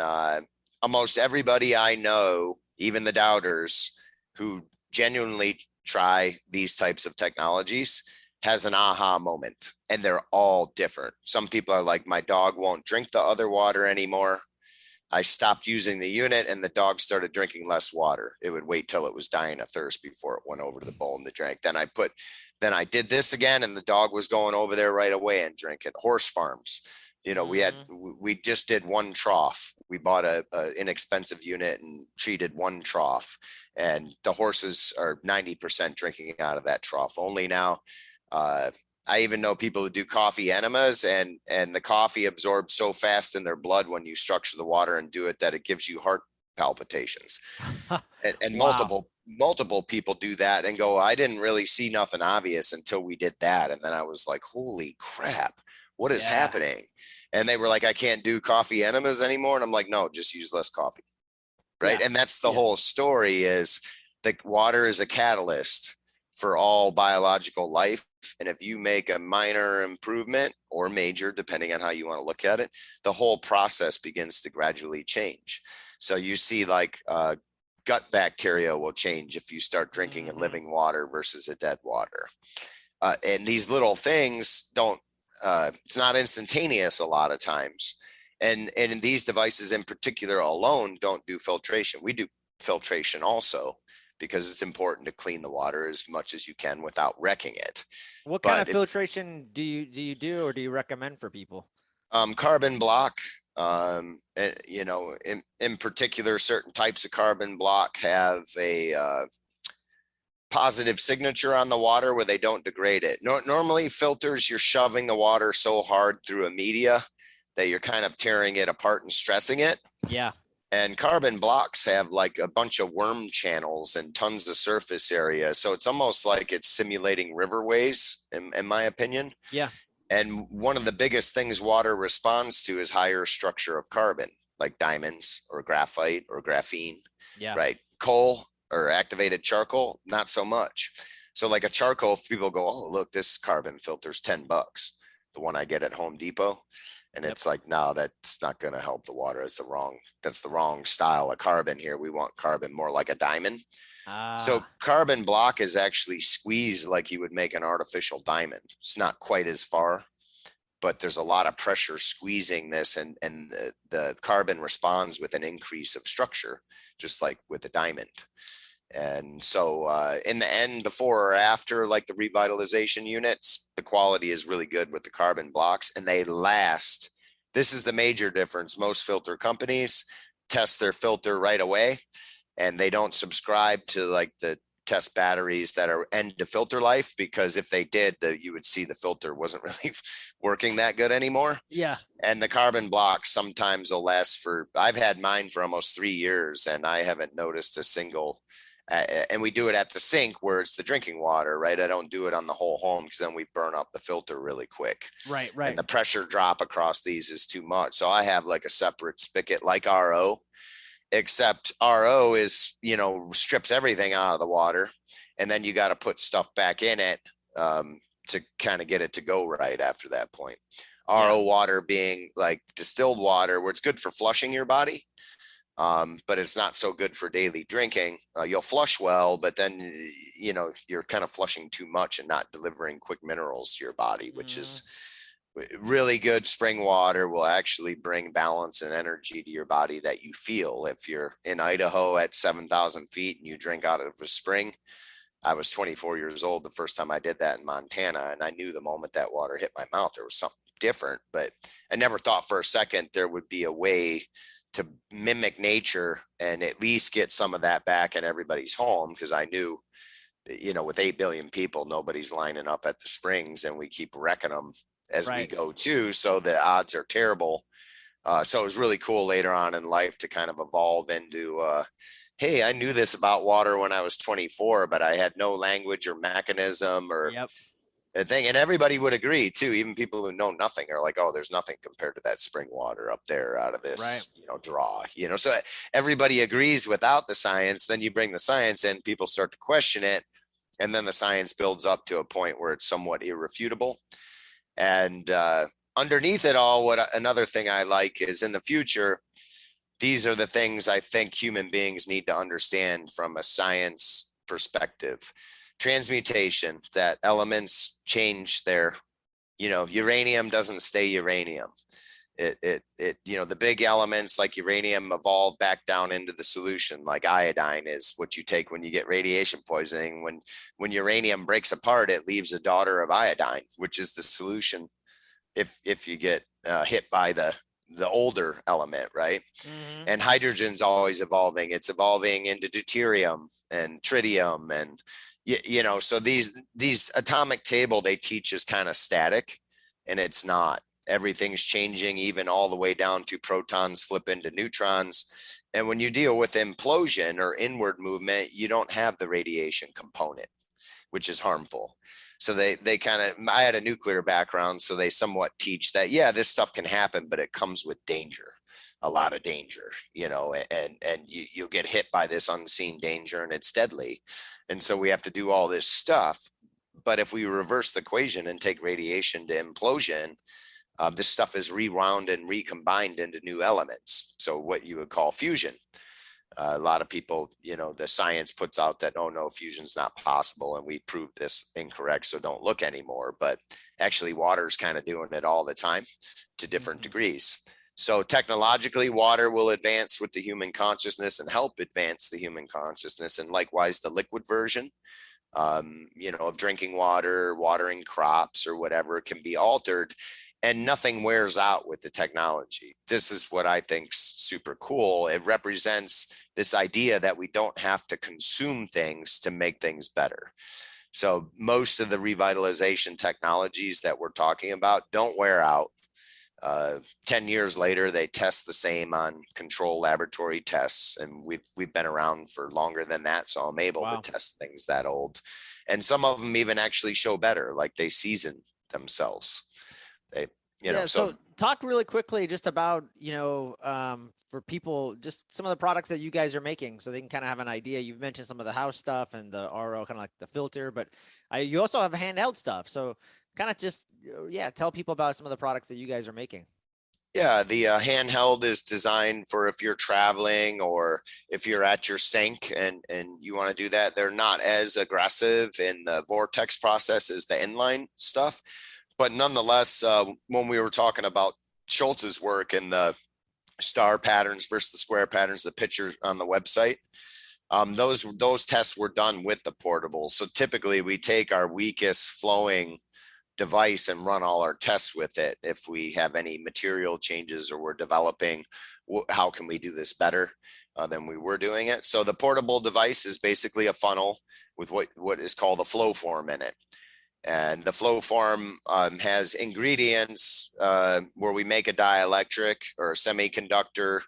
almost everybody I know, even the doubters who genuinely try these types of technologies, has an aha moment, and they're all different. Some people are like, my dog won't drink the other water anymore. I stopped using the unit and the dog started drinking less water. It would wait till it was dying of thirst before it went over to the bowl and the drink. Then I did this again and the dog was going over there right away and drinking. Horse farms. We just did one trough. We bought a inexpensive unit and treated one trough, and the horses are 90% drinking out of that trough. Only now, I even know people who do coffee enemas, and the coffee absorbs so fast in their blood when you structure the water and do it that it gives you heart palpitations. And Wow. multiple people do that and go, I didn't really see nothing obvious until we did that. And then I was like, holy crap, what is Yeah. happening? And they were like, I can't do coffee enemas anymore. And I'm like, no, just use less coffee. Right. Yeah. And that's the Yeah. whole story, is the water is a catalyst for all biological life. And if you make a minor improvement or major, depending on how you want to look at it, the whole process begins to gradually change. So you see like gut bacteria will change if you start drinking a living water versus a dead water. And these little things don't, it's not instantaneous a lot of times. And these devices in particular alone don't do filtration. We do filtration also, because it's important to clean the water as much as you can without wrecking it. What kind of filtration do you do or do you recommend for people? Carbon block, you know, in particular, certain types of carbon block have a positive signature on the water where they don't degrade it. Normally filters, you're shoving the water so hard through a media that you're kind of tearing it apart and stressing it. Yeah. And carbon blocks have like a bunch of worm channels and tons of surface area. So it's almost like it's simulating riverways, in my opinion. Yeah. And one of the biggest things water responds to is higher structure of carbon, like diamonds or graphite or graphene. Yeah. Right. Coal or activated charcoal, not so much. So like a charcoal, people go, oh, look, this carbon filter's $10, the one I get at Home Depot. And it's like, no, that's not going to help the water. That's the wrong style of carbon here. We want carbon more like a diamond. So carbon block is actually squeezed like you would make an artificial diamond. It's not quite as far, but there's a lot of pressure squeezing this, and the carbon responds with an increase of structure, just like with a diamond. And so in the end, before or after, like the revitalization units, the quality is really good with the carbon blocks and they last. This is the major difference. Most filter companies test their filter right away and they don't subscribe to like the test batteries that are end to filter life, because if they did, you would see the filter wasn't really working that good anymore. Yeah. And the carbon blocks sometimes will last for, I've had mine for almost 3 years and I haven't noticed a single. And we do it at the sink where it's the drinking water, right? I don't do it on the whole home because then we burn up the filter really quick. Right. And the pressure drop across these is too much. So I have like a separate spigot like RO, except RO is, you know, strips everything out of the water. And then you got to put stuff back in it to kind of get it to go right after that point. RO water being like distilled water where it's good for flushing your body. But it's not so good for daily drinking. You'll flush well, but then, you know, you're kind of flushing too much and not delivering quick minerals to your body, which is really good. Spring water will actually bring balance and energy to your body that you feel. If you're in Idaho at 7,000 feet and you drink out of a spring, I was 24 years old the first time I did that in Montana, and I knew the moment that water hit my mouth, there was something different, but I never thought for a second there would be a way to mimic nature and at least get some of that back in everybody's home. Because I knew, you know, with 8 billion people, nobody's lining up at the springs and we keep wrecking them as we go too. So the odds are terrible. So it was really cool later on in life to kind of evolve into, hey, I knew this about water when I was 24, but I had no language or mechanism or a thing. And everybody would agree too. Even people who know nothing are like, oh, there's nothing compared to that spring water up there out of this, you know, draw, you know, so everybody agrees without the science. Then you bring the science in, people start to question it. And then the science builds up to a point where it's somewhat irrefutable. And underneath it all, another thing I like is in the future, these are the things I think human beings need to understand from a science perspective. Transmutation, that elements change their, you know, uranium doesn't stay uranium. It you know, the big elements like uranium evolve back down into the solution. Like iodine is what you take when you get radiation poisoning. When uranium breaks apart, it leaves a daughter of iodine, which is the solution if you get hit by the older element, right? And hydrogen's always evolving. It's evolving into deuterium and tritium, and you know, so these atomic table they teach is kind of static, and it's not. Everything's changing, even all the way down to protons flip into neutrons. And when you deal with implosion or inward movement, you don't have the radiation component, which is harmful. So they kind of, I had a nuclear background, so they somewhat teach that, yeah, this stuff can happen, but it comes with danger. a lot of danger, and you'll get hit by this unseen danger and it's deadly. And so we have to do all this stuff. But if we reverse the equation and take radiation to implosion, this stuff is rewound and recombined into new elements. So what you would call fusion. A lot of people, the science puts out that, oh no, fusion's not possible. And we proved this incorrect. So don't look anymore. But actually water's kind of doing it all the time to different degrees. So technologically, water will advance with the human consciousness and help advance the human consciousness. And likewise, the liquid version, of drinking water, watering crops or whatever can be altered, and nothing wears out with the technology. This is what I think's super cool. It represents this idea that we don't have to consume things to make things better. So most of the revitalization technologies that we're talking about don't wear out. 10 years later, they test the same on control laboratory tests, and we've been around for longer than that, so I'm able to test things that old. And some of them even actually show better, like they season themselves. So talk really quickly just about, for people, just some of the products that you guys are making so they can kind of have an idea. You've mentioned some of the house stuff and the RO, kind of like the filter, but you also have handheld stuff. So kind of just, tell people about some of the products that you guys are making. Yeah, the handheld is designed for if you're traveling or if you're at your sink and you want to do that. They're not as aggressive in the vortex process as the inline stuff. But nonetheless, when we were talking about Schultz's work and the star patterns versus the square patterns, the picture on the website, those tests were done with the portable. So typically we take our weakest flowing device and run all our tests with it. If we have any material changes or we're developing, how can we do this better than we were doing it? So the portable device is basically a funnel with what is called a flow form in it. And the flow form has ingredients where we make a dielectric or a semiconductor,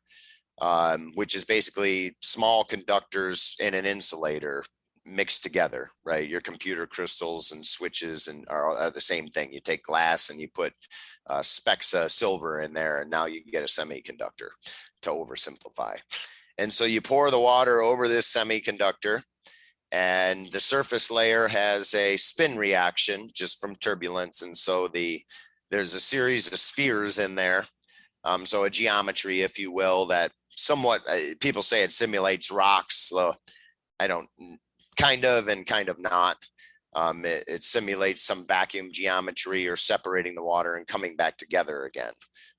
which is basically small conductors in an insulator mixed together, right? Your computer crystals and switches are the same thing. You take glass and you put specks of silver in there, and now you can get a semiconductor, to oversimplify. And so you pour the water over this semiconductor, and the surface layer has a spin reaction just from turbulence. And so there's a series of spheres in there. So a geometry, if you will, that somewhat, people say it simulates rocks. So I don't, kind of and kind of not. It simulates some vacuum geometry or separating the water and coming back together again,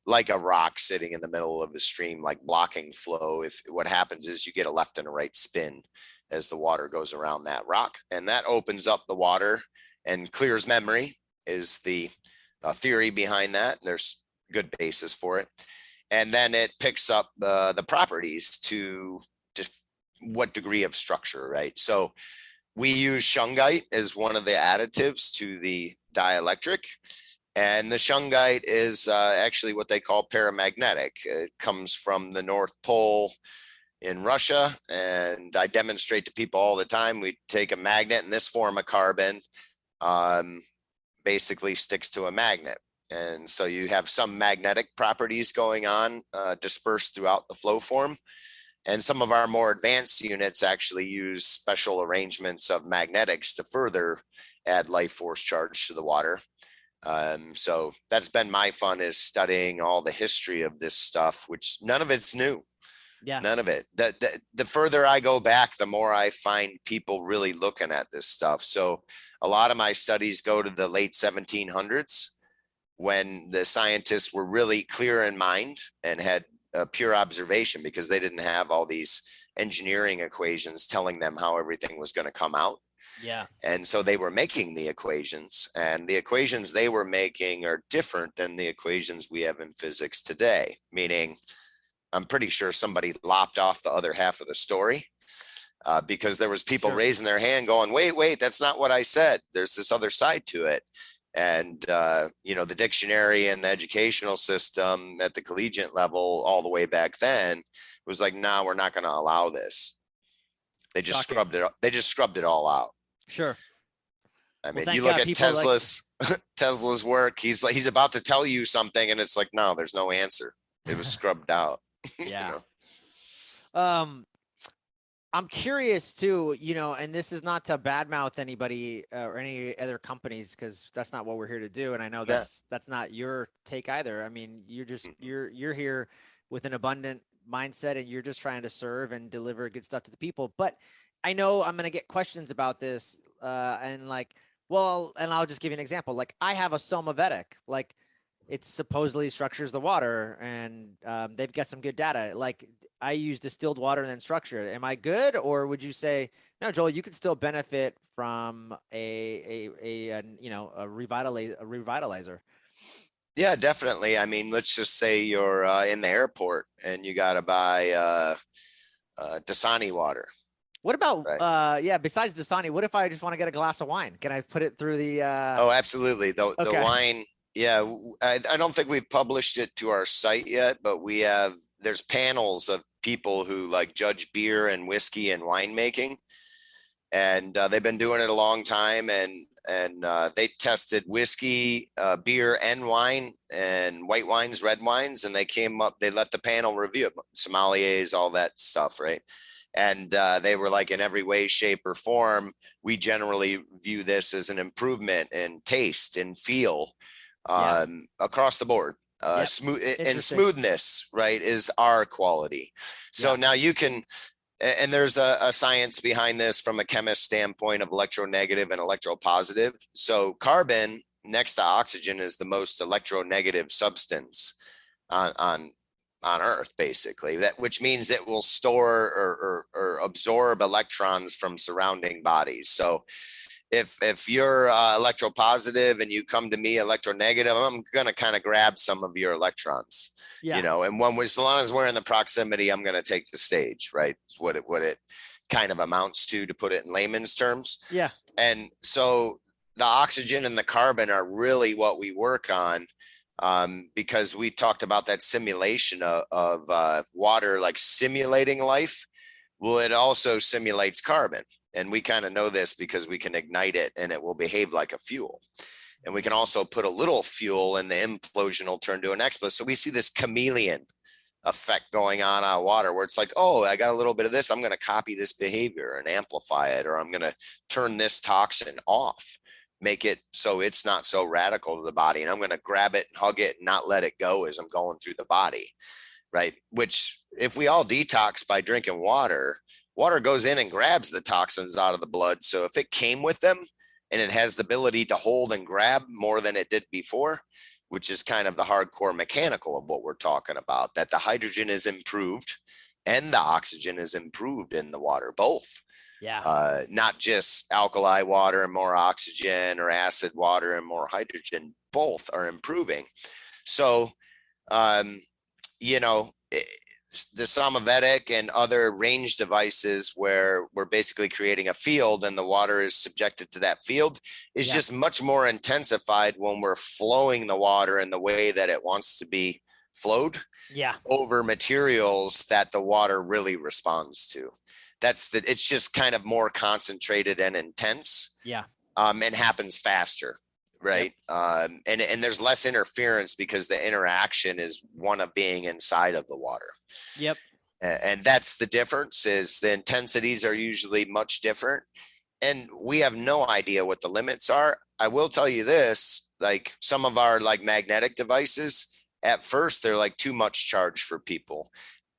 like a rock sitting in the middle of the stream, like blocking flow. If what happens is you get a left and a right spin as the water goes around that rock, and that opens up the water and clears memory is the theory behind that. There's good basis for it. And then it picks up the properties to just what degree of structure, right? So we use shungite as one of the additives to the dielectric. And the shungite is actually what they call paramagnetic. It comes from the North Pole in Russia. And I demonstrate to people all the time, we take a magnet in this form of carbon, basically sticks to a magnet. And so you have some magnetic properties going on dispersed throughout the flow form. And some of our more advanced units actually use special arrangements of magnetics to further add life force charge to the water. So that's been my fun, is studying all the history of this stuff, which none of it's new. Yeah. None of it. The further I go back, the more I find people really looking at this stuff. So a lot of my studies go to the late 1700s, when the scientists were really clear in mind and had pure observation, because they didn't have all these engineering equations telling them how everything was going to come out. Yeah. And so they were making the equations, and the equations they were making are different than the equations we have in physics today. Meaning, I'm pretty sure somebody lopped off the other half of the story because there was people raising their hand going, wait, that's not what I said. There's this other side to it. And, the dictionary and the educational system at the collegiate level all the way back then was like, no, we're not going to allow this. They just scrubbed it. They just scrubbed it all out. Sure. I mean, you look at Tesla's Tesla's work. He's about to tell you something, and it's like, no, there's no answer. It was scrubbed out. Yeah. know? Um, I'm curious too, and this is not to badmouth anybody or any other companies because that's not what we're here to do. And I know Yeah. that's not your take either. I mean, you're just Mhm. you're here with an abundant mindset and you're just trying to serve and deliver good stuff to the people. But I know I'm gonna get questions about this, and like, well, and I'll just give you an example. Like, I have a Somavedic, like it supposedly structures the water, and they've got some good data. Like, I use distilled water and then structure it. Am I good, or would you say no, Joel? You could still benefit from a revitalizer. Yeah, definitely. I mean, let's just say you're in the airport and you got to buy Dasani water, What about right? yeah? Besides Dasani, what if I just want to get a glass of wine? Can I put it through the? Oh, absolutely. The Okay. wine, yeah. I don't think we've published it to our site yet, but there's panels of people who like judge beer and whiskey and winemaking, and they've been doing it a long time, and they tested whiskey, beer, and wine, and white wines, red wines, and they came up. They let the panel review it, sommeliers, all that stuff, right? And they were like, in every way, shape, or form, we generally view this as an improvement in taste and feel, Yeah. across the board. Yep. Smooth and Interesting. smoothness, right, is our quality. So Yeah. now you can, and there's a science behind this from a chemist standpoint of electronegative and electropositive. So carbon next to oxygen is the most electronegative substance on on Earth, basically. That, which means it will store or absorb electrons from surrounding bodies. So if you're electropositive and you come to me electronegative, I'm gonna kind of grab some of your electrons, Yeah. and as long as we're in the proximity, I'm gonna take the stage, right? It's what it kind of amounts to put it in layman's terms. Yeah. And so the oxygen and the carbon are really what we work on, because we talked about that simulation of water, like simulating life. Well, it also simulates carbon. And we kind of know this because we can ignite it and it will behave like a fuel. And we can also put a little fuel and the implosion will turn to an explosive. So we see this chameleon effect going on water where it's like, oh, I got a little bit of this. I'm going to copy this behavior and amplify it, or I'm going to turn this toxin off, make it so it's not so radical to the body. And I'm going to grab it, hug it, and not let it go as I'm going through the body. Right. Which, if we all detox by drinking water, water goes in and grabs the toxins out of the blood. So if it came with them and it has the ability to hold and grab more than it did before, which is kind of the hardcore mechanical of what we're talking about, that the hydrogen is improved and the oxygen is improved in the water, both. Yeah. Not just alkali water and more oxygen, or acid water and more hydrogen, both are improving. So, um, you know, the Somavedic and other range devices where we're basically creating a field and the water is subjected to that field is Yeah. just much more intensified when we're flowing the water in the way that it wants to be flowed Yeah. over materials that the water really responds to. It's just kind of more concentrated and intense, Yeah. and happens faster, Yep. right? And there's less interference because the interaction is one of being inside of the water. Yep. And that's the difference, is the intensities are usually much different. And we have no idea what the limits are. I will tell you this, like some of our like magnetic devices, at first they're like too much charge for people.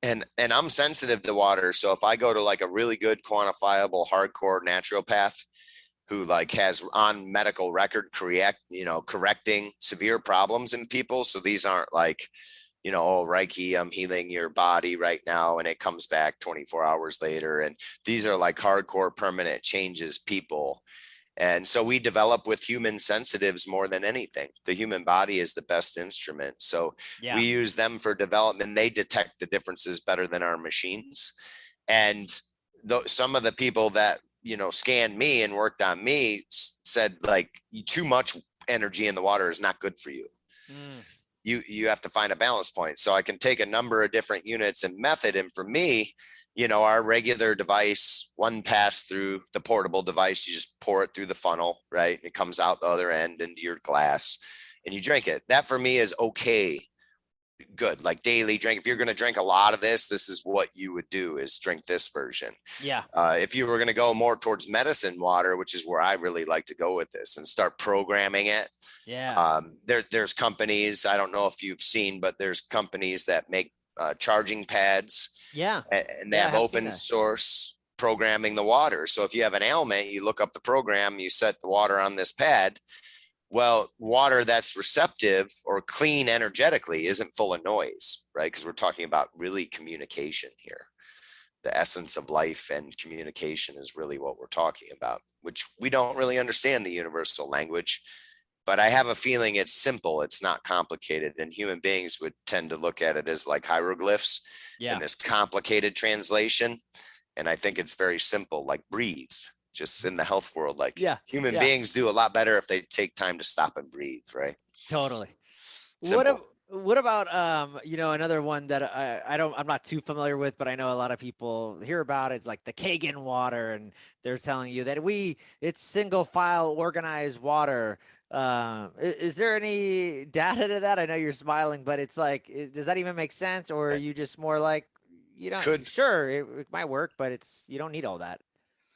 And I'm sensitive to water. So if I go to like a really good quantifiable hardcore naturopath who like has on medical record correcting severe problems in people. So these aren't like, oh, Reiki, I'm healing your body right now, and it comes back 24 hours later. And these are like hardcore permanent changes people. And so we develop with human sensitives more than anything. The human body is the best instrument. So Yeah. we use them for development. They detect the differences better than our machines. And some of the people that, scanned me and worked on me said like, too much energy in the water is not good for you. Mm. You have to find a balance point. So I can take a number of different units and method. And for me, our regular device, one pass through the portable device, you just pour it through the funnel, right? It comes out the other end into your glass and you drink it. That for me is okay, good, like daily drink. If you're going to drink a lot of this, this is what you would do, is drink this version. Yeah. If you were going to go more towards medicine water, which is where I really like to go with this, and start programming it. Yeah. There's companies, I don't know if you've seen, but there's companies that make charging pads, Yeah. and they Yeah, I have have seen open that. source programming the water. So if you have an ailment, you look up the program, you set the water on this pad. Well, water that's receptive or clean energetically isn't full of noise, right? Because we're talking about really communication here. The essence of life and communication is really what we're talking about, which we don't really understand the universal language. But I have a feeling it's simple, it's not complicated. And human beings would tend to look at it as like hieroglyphs Yeah. in this complicated translation. And I think it's very simple, like breathe, just in the health world. Like Yeah. human Yeah. beings do a lot better if they take time to stop and breathe, right? Totally. Simple. What about another one that I'm not too familiar with, but I know a lot of people hear about it. It's like the Kagan water, and they're telling you that it's single file organized water. Is there any data to that? I know you're smiling, but it's like, does that even make sense, or are you just more like, Could sure, it might work, but you don't need all that.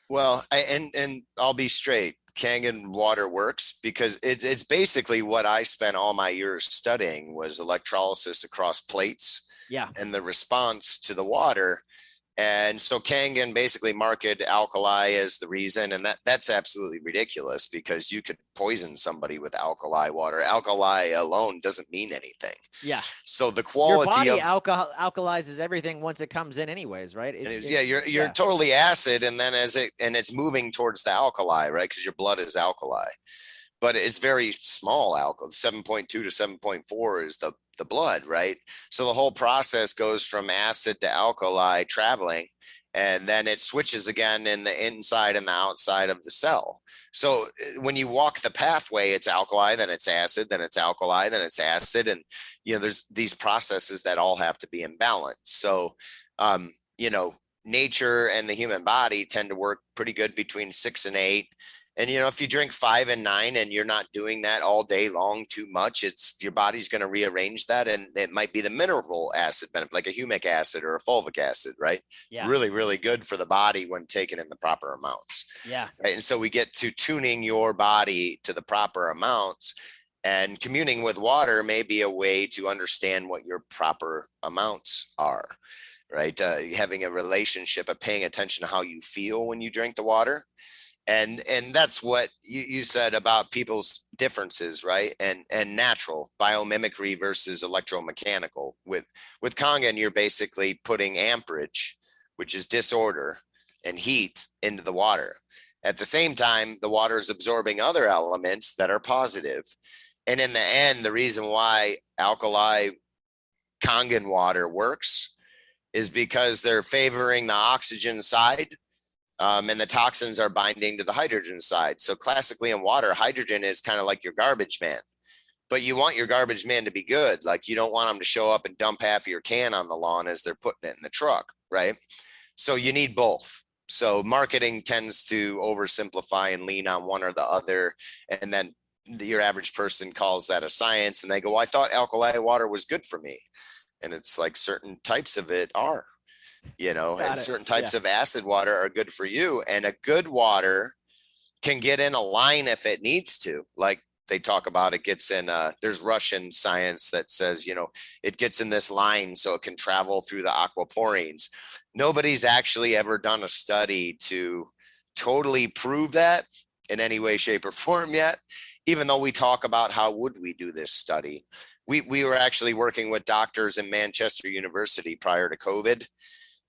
Well, and I'll be straight. Kangen water works because it's basically what I spent all my years studying, was electrolysis across plates Yeah. and the response to the water. And so Kangen basically marketed alkali as the reason, and that's absolutely ridiculous, because you could poison somebody with alkali water. Alkali alone doesn't mean anything. Yeah. So the Your quality body of alkalizes everything once it comes in anyways, right? you're totally acid, and then it's moving towards the alkali, right? Because your blood is alkali, but it's very small alkali. 7.2 to 7.4 is the blood, right? So the whole process goes from acid to alkali traveling, and then it switches again in the inside and the outside of the cell. So when you walk the pathway, it's alkali, then it's acid, then it's alkali, then it's acid. And, there's these processes that all have to be in balance. So, nature and the human body tend to work pretty good between 6 and 8. And, if you drink 5 and 9 and you're not doing that all day long too much, your body's going to rearrange that. And it might be the mineral acid benefit, like a humic acid or a fulvic acid, right? Yeah. Really, really good for the body when taken in the proper amounts. Yeah. Right. And so we get to tuning your body to the proper amounts, and communing with water may be a way to understand what your proper amounts are, right? Having a relationship of paying attention to how you feel when you drink the water. And that's what you said about people's differences, right? And natural biomimicry versus electromechanical. With Kangen, you're basically putting amperage, which is disorder, and heat into the water. At the same time, the water is absorbing other elements that are positive. And in the end, the reason why alkali Kangen water works is because they're favoring the oxygen side, and the toxins are binding to the hydrogen side. So classically in water, hydrogen is kind of like your garbage man, but you want your garbage man to be good. Like, you don't want them to show up and dump half of your can on the lawn as they're putting it in the truck, right? So you need both. So marketing tends to oversimplify and lean on one or the other. And then your average person calls that a science, and they go, well, I thought alkali water was good for me. And it's like, certain types of it are. And certain types of acid water are good for you. And a good water can get in a line if it needs to. Like they talk about, it gets in, there's Russian science that says, it gets in this line so it can travel through the aquaporines. Nobody's actually ever done a study to totally prove that in any way, shape, or form yet, even though we talk about how would we do this study. We were actually working with doctors in Manchester University prior to COVID,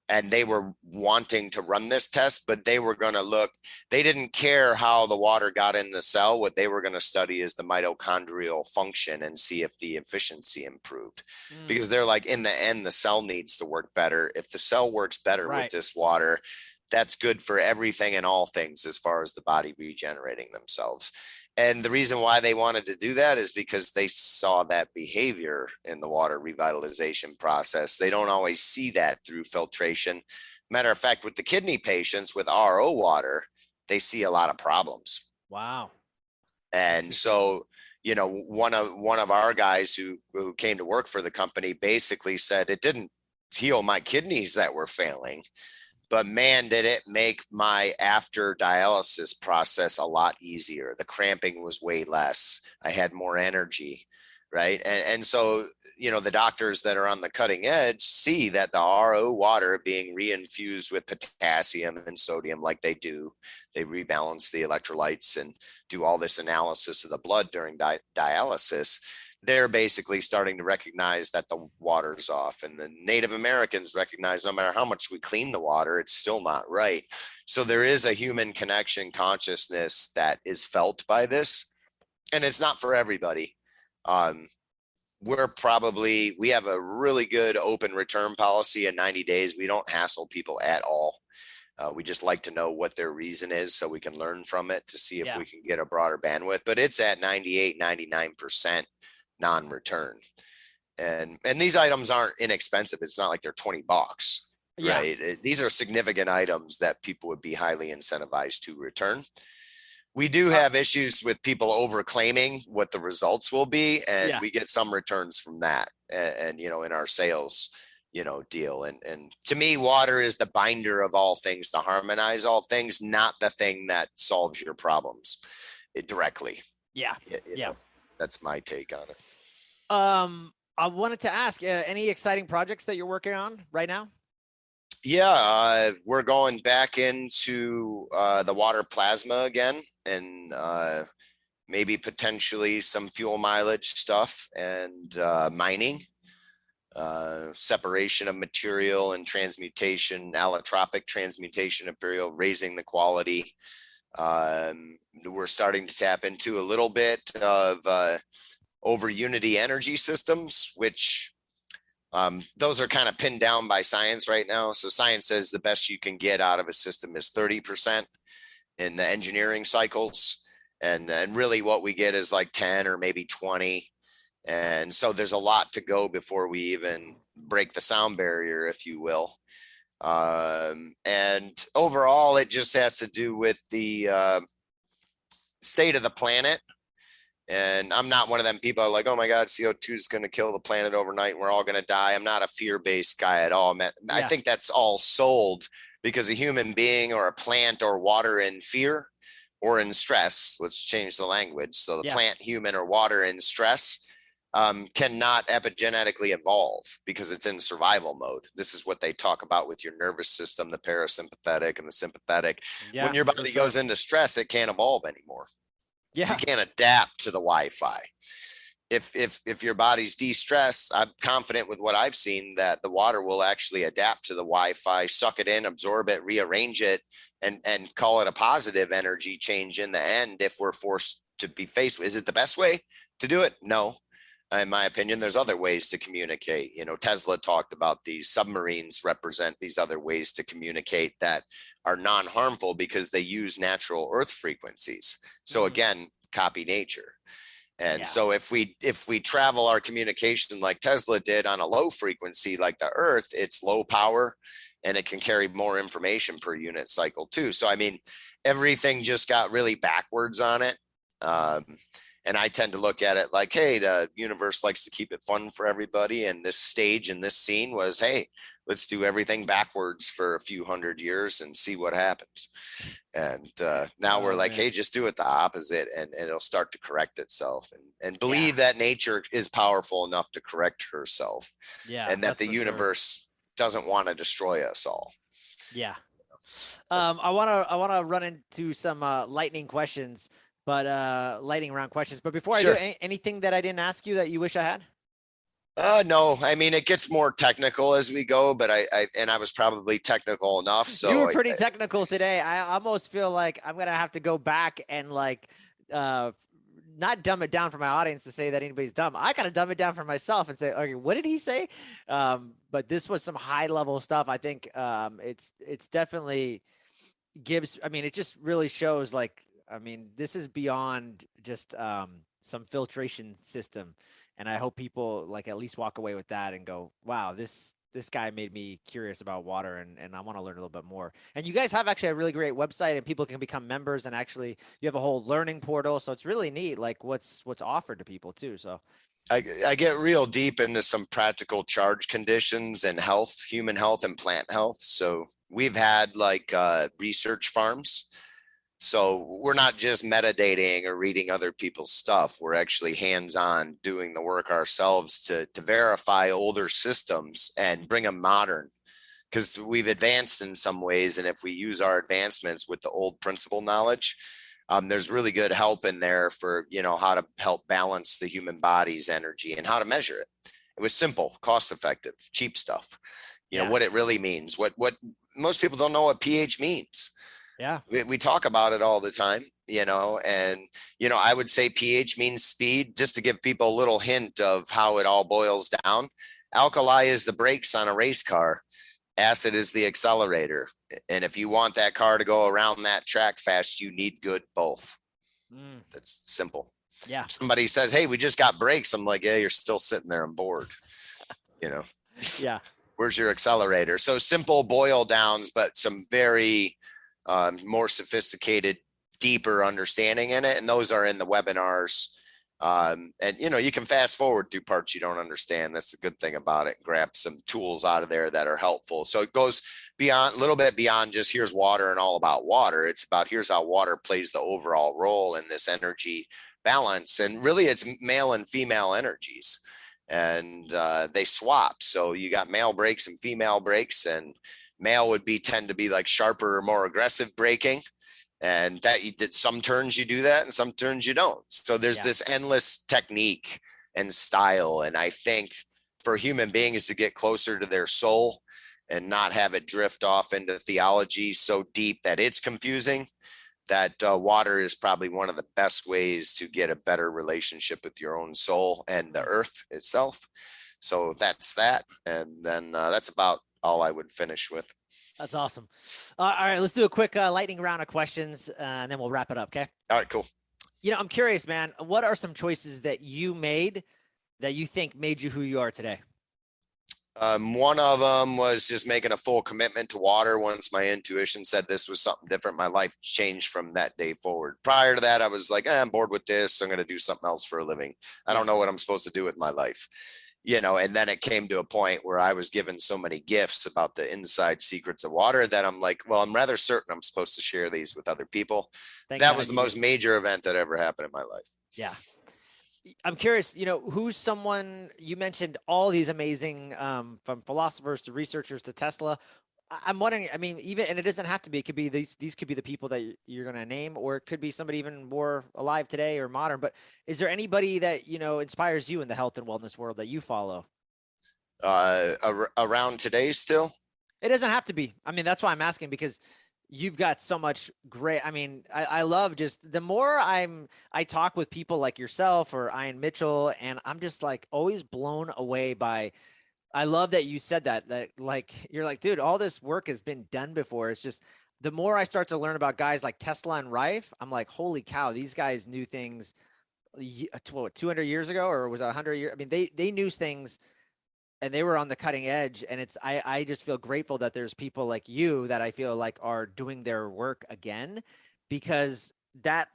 and they were wanting to run this test, but they were going to look, they didn't care how the water got in the cell. What they were going to study is the mitochondrial function and see if the efficiency improved. Because they're like, in the end, the cell needs to work better. If the cell works better with this water, that's good for everything and all things as far as the body regenerating themselves. And the reason why they wanted to do that is because they saw that behavior in the water revitalization process. They don't always see that through filtration. Matter of fact, with the kidney patients with RO water, they see a lot of problems. Wow. And so one of our guys who came to work for the company basically said it didn't heal my kidneys that were failing, but man, did it make my after dialysis process a lot easier. The cramping was way less. I had more energy, right? And so, the doctors that are on the cutting edge see that the RO water being reinfused with potassium and sodium like they do, they rebalance the electrolytes and do all this analysis of the blood during dialysis. They're basically starting to recognize that the water's off, and the Native Americans recognize no matter how much we clean the water, it's still not right. So there is a human connection consciousness that is felt by this, and it's not for everybody. We have a really good open return policy in 90 days. We don't hassle people at all. We just like to know what their reason is so we can learn from it to see if we can get a broader bandwidth, but it's at 98, 99% non-return. And these items aren't inexpensive. It's not like they're $20, right? These are significant items that people would be highly incentivized to return. We do have issues with people over claiming what the results will be, and we get some returns from that. And in our sales, deal. And to me, water is the binder of all things, to harmonize all things, not the thing that solves your problems directly. That's my take on it. I wanted to ask, any exciting projects that you're working on right now? Yeah, we're going back into the water plasma again, and maybe potentially some fuel mileage stuff and mining, separation of material and transmutation, allotropic transmutation of material, raising the quality. We're starting to tap into a little bit of over unity energy systems, which those are kind of pinned down by science right now. So science says the best you can get out of a system is 30% in the engineering cycles. And really what we get is like 10 or maybe 20. And so there's a lot to go before we even break the sound barrier, if you will. And overall, it just has to do with the state of the planet. And I'm not one of them people like, oh my God, CO2 is going to kill the planet overnight and we're all going to die. I'm not a fear-based guy at all. I think that's all sold because a human being or a plant or water in fear or in stress, let's change the language. So the plant, human, or water in stress cannot epigenetically evolve because it's in survival mode. This is what they talk about with your nervous system, the parasympathetic and the sympathetic. When your body goes into stress, it can't evolve anymore. You can't adapt to the Wi-Fi. If your body's de-stressed, I'm confident with what I've seen that the water will actually adapt to the Wi-Fi, suck it in, absorb it, rearrange it, and call it a positive energy change in the end if we're forced to be faced with. Is it the best way to do it? No. In my opinion, there's other ways to communicate. Tesla talked about these submarines represent these other ways to communicate that are non-harmful because they use natural earth frequencies. So again, copy nature. And so if we travel our communication like Tesla did on a low frequency like the earth, it's low power and it can carry more information per unit cycle too. So, I mean, everything just got really backwards on it. And I tend to look at it like, hey, the universe likes to keep it fun for everybody. And this stage and this scene was, hey, let's do everything backwards for a few hundred years and see what happens. And now we're like, hey, just do it the opposite and it'll start to correct itself. And believe that nature is powerful enough to correct herself. And that the universe doesn't want to destroy us all. I want to run into some lightning questions. But lightning round questions. But before I do, anything that I didn't ask you that you wish I had? No, I mean, it gets more technical as we go, but I was probably technical enough. So you were pretty technical today. I almost feel like I'm going to have to go back and not dumb it down for my audience to say that anybody's dumb. I got to dumb it down for myself and say, okay, what did he say? But this was some high level stuff. I think it's definitely gives, it just really shows this is beyond just some filtration system. And I hope people at least walk away with that and go, wow, this this guy made me curious about water, and I want to learn a little bit more. And you guys have actually a really great website, and people can become members, and actually you have a whole learning portal. So it's really neat, like what's offered to people too. So I get real deep into some practical charge conditions and health, human health and plant health. So we've had like research farms. So we're not just metadating or reading other people's stuff. We're actually hands-on doing the work ourselves to verify older systems and bring them modern, because we've advanced in some ways. And if we use our advancements with the old principle knowledge, there's really good help in there for, how to help balance the human body's energy and how to measure it. It was simple, cost effective, cheap stuff. What it really means, what most people don't know what pH means. Yeah. We talk about it all the time, and, I would say pH means speed, just to give people a little hint of how it all boils down. Alkali is the brakes on a race car. Acid is the accelerator. And if you want that car to go around that track fast, you need good both. That's simple. Yeah. If somebody says, hey, we just got brakes, I'm like, yeah, you're still sitting there and bored. Yeah. Where's your accelerator? So simple boil downs, but some very more sophisticated, deeper understanding in it. And those are in the webinars. And you can fast forward through parts you don't understand. That's the good thing about it. Grab some tools out of there that are helpful. So it goes beyond, a little bit beyond just here's water and all about water. It's about here's how water plays the overall role in this energy balance. And really it's male and female energies, and they swap. So you got male breaks and female breaks, and male would tend to be like sharper or more aggressive braking. And that you did some turns you do that and some turns you don't. So there's this endless technique and style. And I think for human beings to get closer to their soul and not have it drift off into theology so deep that it's confusing, that water is probably one of the best ways to get a better relationship with your own soul and the earth itself. So that's that. And then that's about all I would finish with. That's awesome. All right, let's do a quick lightning round of questions, and then we'll wrap it up, okay? All right, cool. I'm curious, man, what are some choices that you made that you think made you who you are today? One of them was just making a full commitment to water. Once my intuition said this was something different, my life changed from that day forward. Prior to that, I was like, I'm bored with this. I'm going to do something else for a living. I don't know what I'm supposed to do with my life. And then it came to a point where I was given so many gifts about the inside secrets of water that I'm like, well, I'm rather certain I'm supposed to share these with other people. That was the most major event that ever happened in my life. Yeah. I'm curious, who's someone, you mentioned all these amazing, from philosophers to researchers to Tesla. I'm wondering, even, and it doesn't have to be, it could be these could be the people that you're going to name, or it could be somebody even more alive today or modern, but is there anybody that, inspires you in the health and wellness world that you follow? Around today still? It doesn't have to be. That's why I'm asking, because you've got so much great, I love just the more I talk with people like yourself or Ian Mitchell, and I'm just like always blown away by, I love that you said that like, you're like, dude, all this work has been done before. It's just, the more I start to learn about guys like Tesla and Rife, I'm like, holy cow, these guys knew things 200 years ago, or was it 100 years? They knew things, and they were on the cutting edge. And I just feel grateful that there's people like you that I feel like are doing their work again, because that,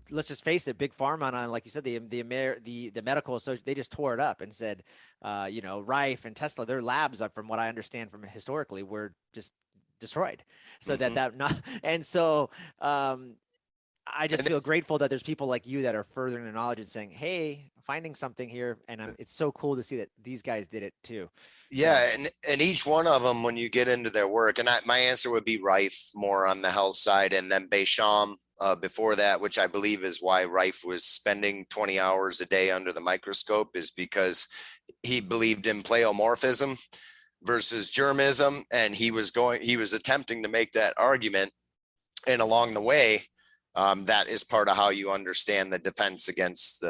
let's just face it, big pharma, and like you said, the medical association, they just tore it up and said, Rife and Tesla, their labs, from what I understand from historically, were just destroyed. So and so I just feel grateful that there's people like you that are furthering the knowledge and saying, hey, finding something here. And it's so cool to see that these guys did it too. Yeah. So, and each one of them, when you get into their work, and my answer would be Rife more on the health side, and then Béchamp before that, which I believe is why Rife was spending 20 hours a day under the microscope, is because he believed in pleomorphism versus germism. And he was attempting to make that argument. And along the way, that is part of how you understand the defense against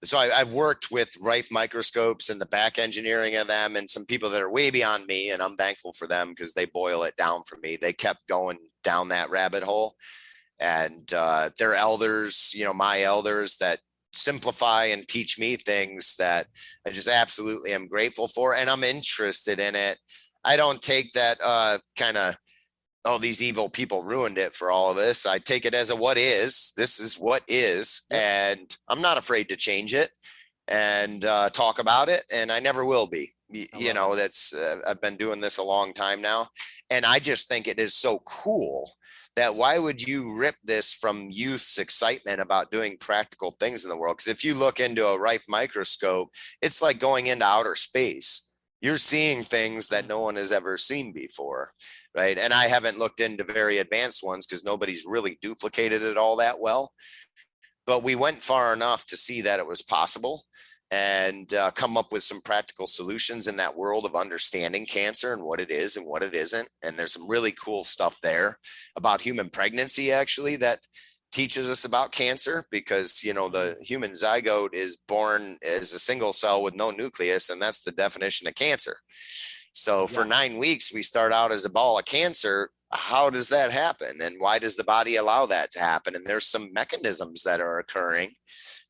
so I've worked with Rife microscopes and the back engineering of them, and some people that are way beyond me, and I'm thankful for them because they boil it down for me. They kept going down that rabbit hole, and their elders, my elders that simplify and teach me things that I just absolutely am grateful for. And I'm interested in it. I don't take that kind of, oh, these evil people ruined it for all of us. I take it as a what is. This is what is. Yep. And I'm not afraid to change it and talk about it. And I never will be. You know, that's I've been doing this a long time now. And I just think it is so cool that why would you rip this from youth's excitement about doing practical things in the world? Because if you look into a Rife microscope, it's like going into outer space. You're seeing things that no one has ever seen before, right? And I haven't looked into very advanced ones because nobody's really duplicated it all that well. But we went far enough to see that it was possible and come up with some practical solutions in that world of understanding cancer and what it is and what it isn't. And there's some really cool stuff there about human pregnancy, actually, that teaches us about cancer, because, you know, the human zygote is born as a single cell with no nucleus, and that's the definition of cancer. So for 9 weeks, we start out as a ball of cancer. How does that happen? And why does the body allow that to happen? And there's some mechanisms that are occurring,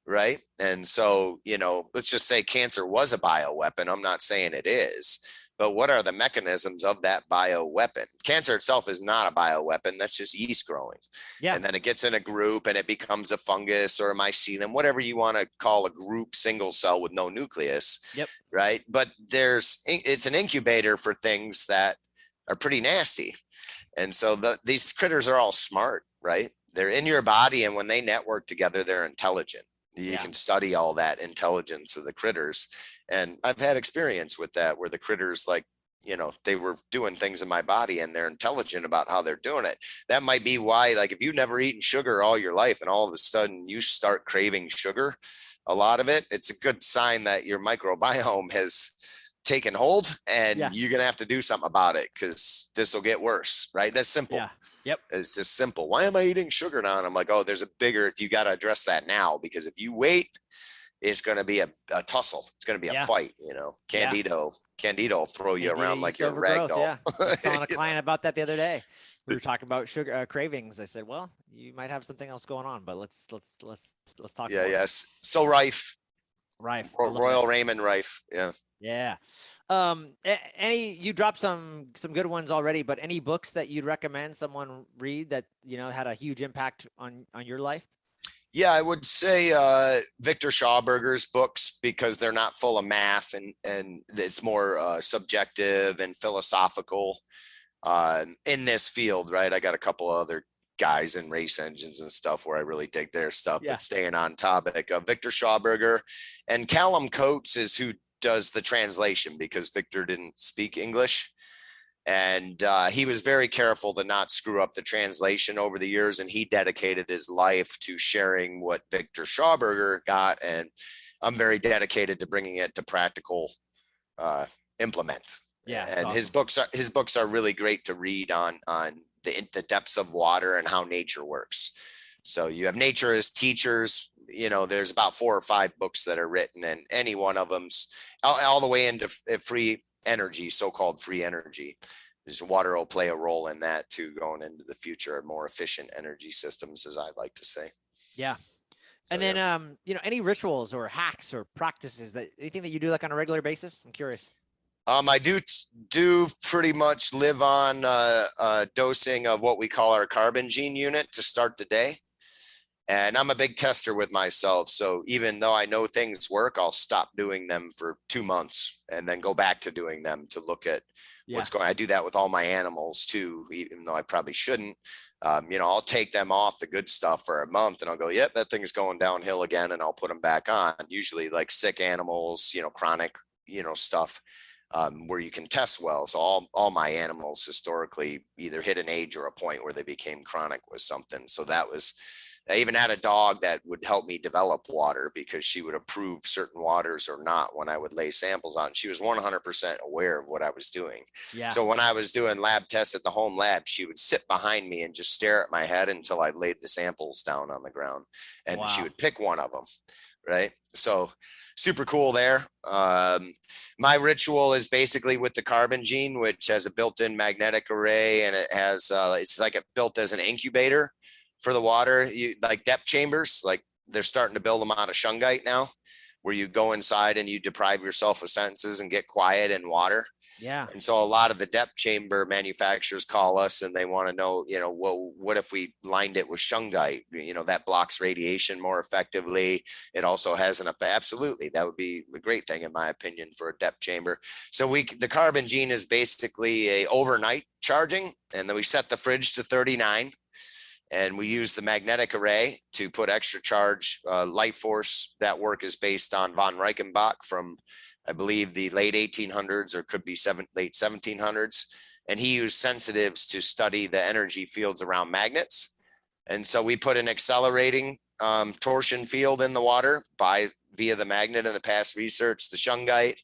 right? And so, you know, let's just say cancer was a bioweapon. I'm not saying it is, but what are the mechanisms of that bioweapon? Cancer itself is not a bioweapon. That's just yeast growing. Yeah. And then it gets in a group and it becomes a fungus or a mycelium, whatever you want to call a group single cell with no nucleus. Yep. Right. But it's an incubator for things that are pretty nasty. And so these critters are all smart, right? They're in your body, and when they network together, they're intelligent. You can study all that intelligence of the critters. And I've had experience with that, where the critters, like, you know, they were doing things in my body and they're intelligent about how they're doing it. That might be why, like, if you've never eaten sugar all your life and all of a sudden you start craving sugar, a lot of it, it's a good sign that your microbiome has taken hold, and you're going to have to do something about it, because this will get worse, right? That's simple. Yeah. Yep. It's just simple. Why am I eating sugar now? And I'm like, oh, there's a bigger, you got to address that now, because if you wait, it's going to be a tussle. It's going to be a fight, you know. Candida will throw you around like you're a rag doll. Yeah. I was telling a client about that the other day. We were talking about sugar cravings. I said, well, you might have something else going on, but let's talk. Yeah. Yes. So Rife. Royal Raymond Rife. Yeah. Yeah. You dropped some good ones already, but any books that you'd recommend someone read that, you know, had a huge impact on your life? Yeah, I would say Victor Schauberger's books, because they're not full of math, and it's more subjective and philosophical in this field, right? I got a couple of other guys in race engines and stuff where I really dig their stuff, but staying on topic, Victor Schauberger, and Callum Coates is who does the translation, because Victor didn't speak English. And he was very careful to not screw up the translation over the years. And he dedicated his life to sharing what Victor Schauberger got. And I'm very dedicated to bringing it to practical implement. Yeah. And awesome. his books are really great to read on the depths of water and how nature works. So you have nature as teachers. You know, there's about 4 or 5 books that are written, and any one of them's all the way into free energy, so-called free energy. Water will play a role in that too, going into the future, more efficient energy systems, as I like to say. Yeah. And then, you know, any rituals or hacks or practices anything that you do like on a regular basis? I'm curious. I do pretty much live on dosing of what we call our carbon gene unit to start the day. And I'm a big tester with myself. So even though I know things work, I'll stop doing them for 2 months and then go back to doing them to look at what's going on. I do that with all my animals too, even though I probably shouldn't. You know, I'll take them off the good stuff for a month and I'll go, yep, that thing's going downhill again. And I'll put them back on, usually like sick animals, you know, chronic, you know, stuff where you can test well. So all my animals historically either hit an age or a point where they became chronic with something. So I even had a dog that would help me develop water, because she would approve certain waters or not when I would lay samples on. She was 100% aware of what I was doing. Yeah. So when I was doing lab tests at the home lab, she would sit behind me and just stare at my head until I laid the samples down on the ground, and she would pick one of them. Right. So super cool there. My ritual is basically with the carbon gene, which has a built-in magnetic array, and it has, it's like built as an incubator for the water, like depth chambers, like they're starting to build them out of shungite now, where you go inside and you deprive yourself of senses and get quiet in water. Yeah. And so a lot of the depth chamber manufacturers call us and they want to know, well, what if we lined it with shungite? That blocks radiation more effectively. It also has an effect. Absolutely. That would be a great thing, in my opinion, for a depth chamber. So the Carbon Gene is basically a overnight charging, and then we set the fridge to 39. And we use the magnetic array to put extra charge. Life force, that work is based on von Reichenbach from, I believe, the late 1800s, or could be late 1700s. And he used sensitives to study the energy fields around magnets. And so we put an accelerating torsion field in the water via the magnet in the past research, the shungite,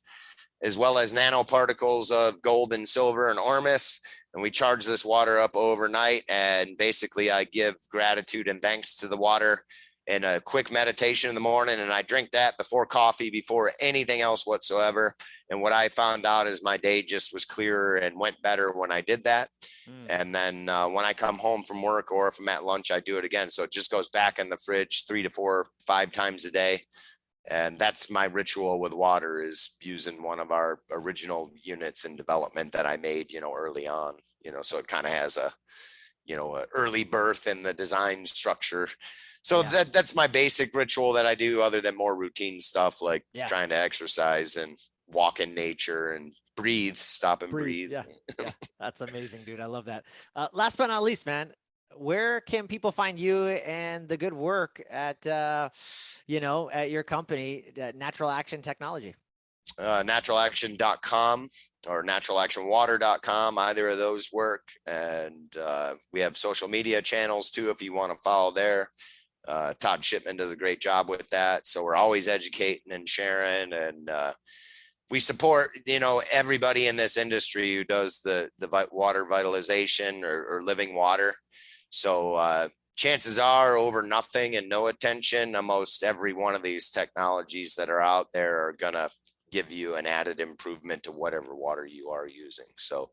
as well as nanoparticles of gold and silver and ormus. And we charge this water up overnight. And basically I give gratitude and thanks to the water and a quick meditation in the morning. And I drink that before coffee, before anything else whatsoever. And what I found out is my day just was clearer and went better when I did that. And then when I come home from work, or if I'm at lunch, I do it again. So it just goes back in the fridge 3 to 4, 5 times a day. And that's my ritual with water, is using one of our original units in development that I made, early on, so it kind of has a early birth in the design structure. So that's my basic ritual that I do, other than more routine stuff like trying to exercise and walk in nature and stop and breathe. Yeah. That's amazing, dude. I love that. Last but not least, man, where can people find you and the good work at, at your company, Natural Action Technology? Naturalaction.com or naturalactionwater.com. Either of those work. And we have social media channels too, if you want to follow there. Todd Shipman does a great job with that. So we're always educating and sharing, and we support, everybody in this industry who does the water vitalization or living water. So chances are, over nothing and no attention, almost every one of these technologies that are out there are going to give you an added improvement to whatever water you are using. So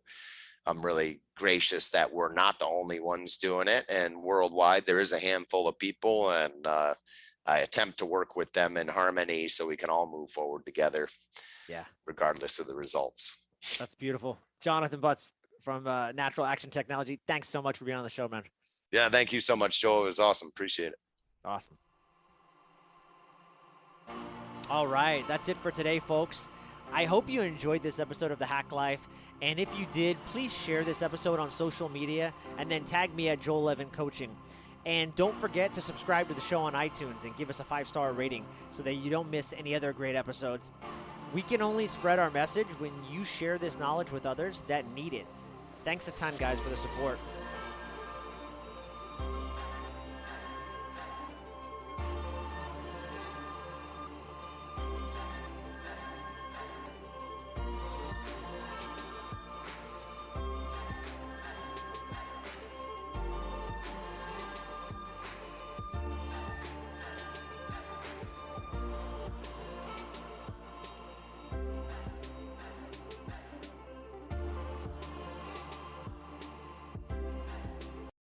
I'm really gracious that we're not the only ones doing it. And worldwide, there is a handful of people, and I attempt to work with them in harmony so we can all move forward together. Yeah. Regardless of the results. That's beautiful. Jonathan Butts from Natural Action Technology. Thanks so much for being on the show, man. Yeah. Thank you so much, Joel. It was awesome. Appreciate it. Awesome. All right. That's it for today, folks. I hope you enjoyed this episode of The Hack Life. And if you did, please share this episode on social media and then tag me at Joel Levin Coaching. And don't forget to subscribe to the show on iTunes and give us a 5-star rating so that you don't miss any other great episodes. We can only spread our message when you share this knowledge with others that need it. Thanks a ton, guys, for the support.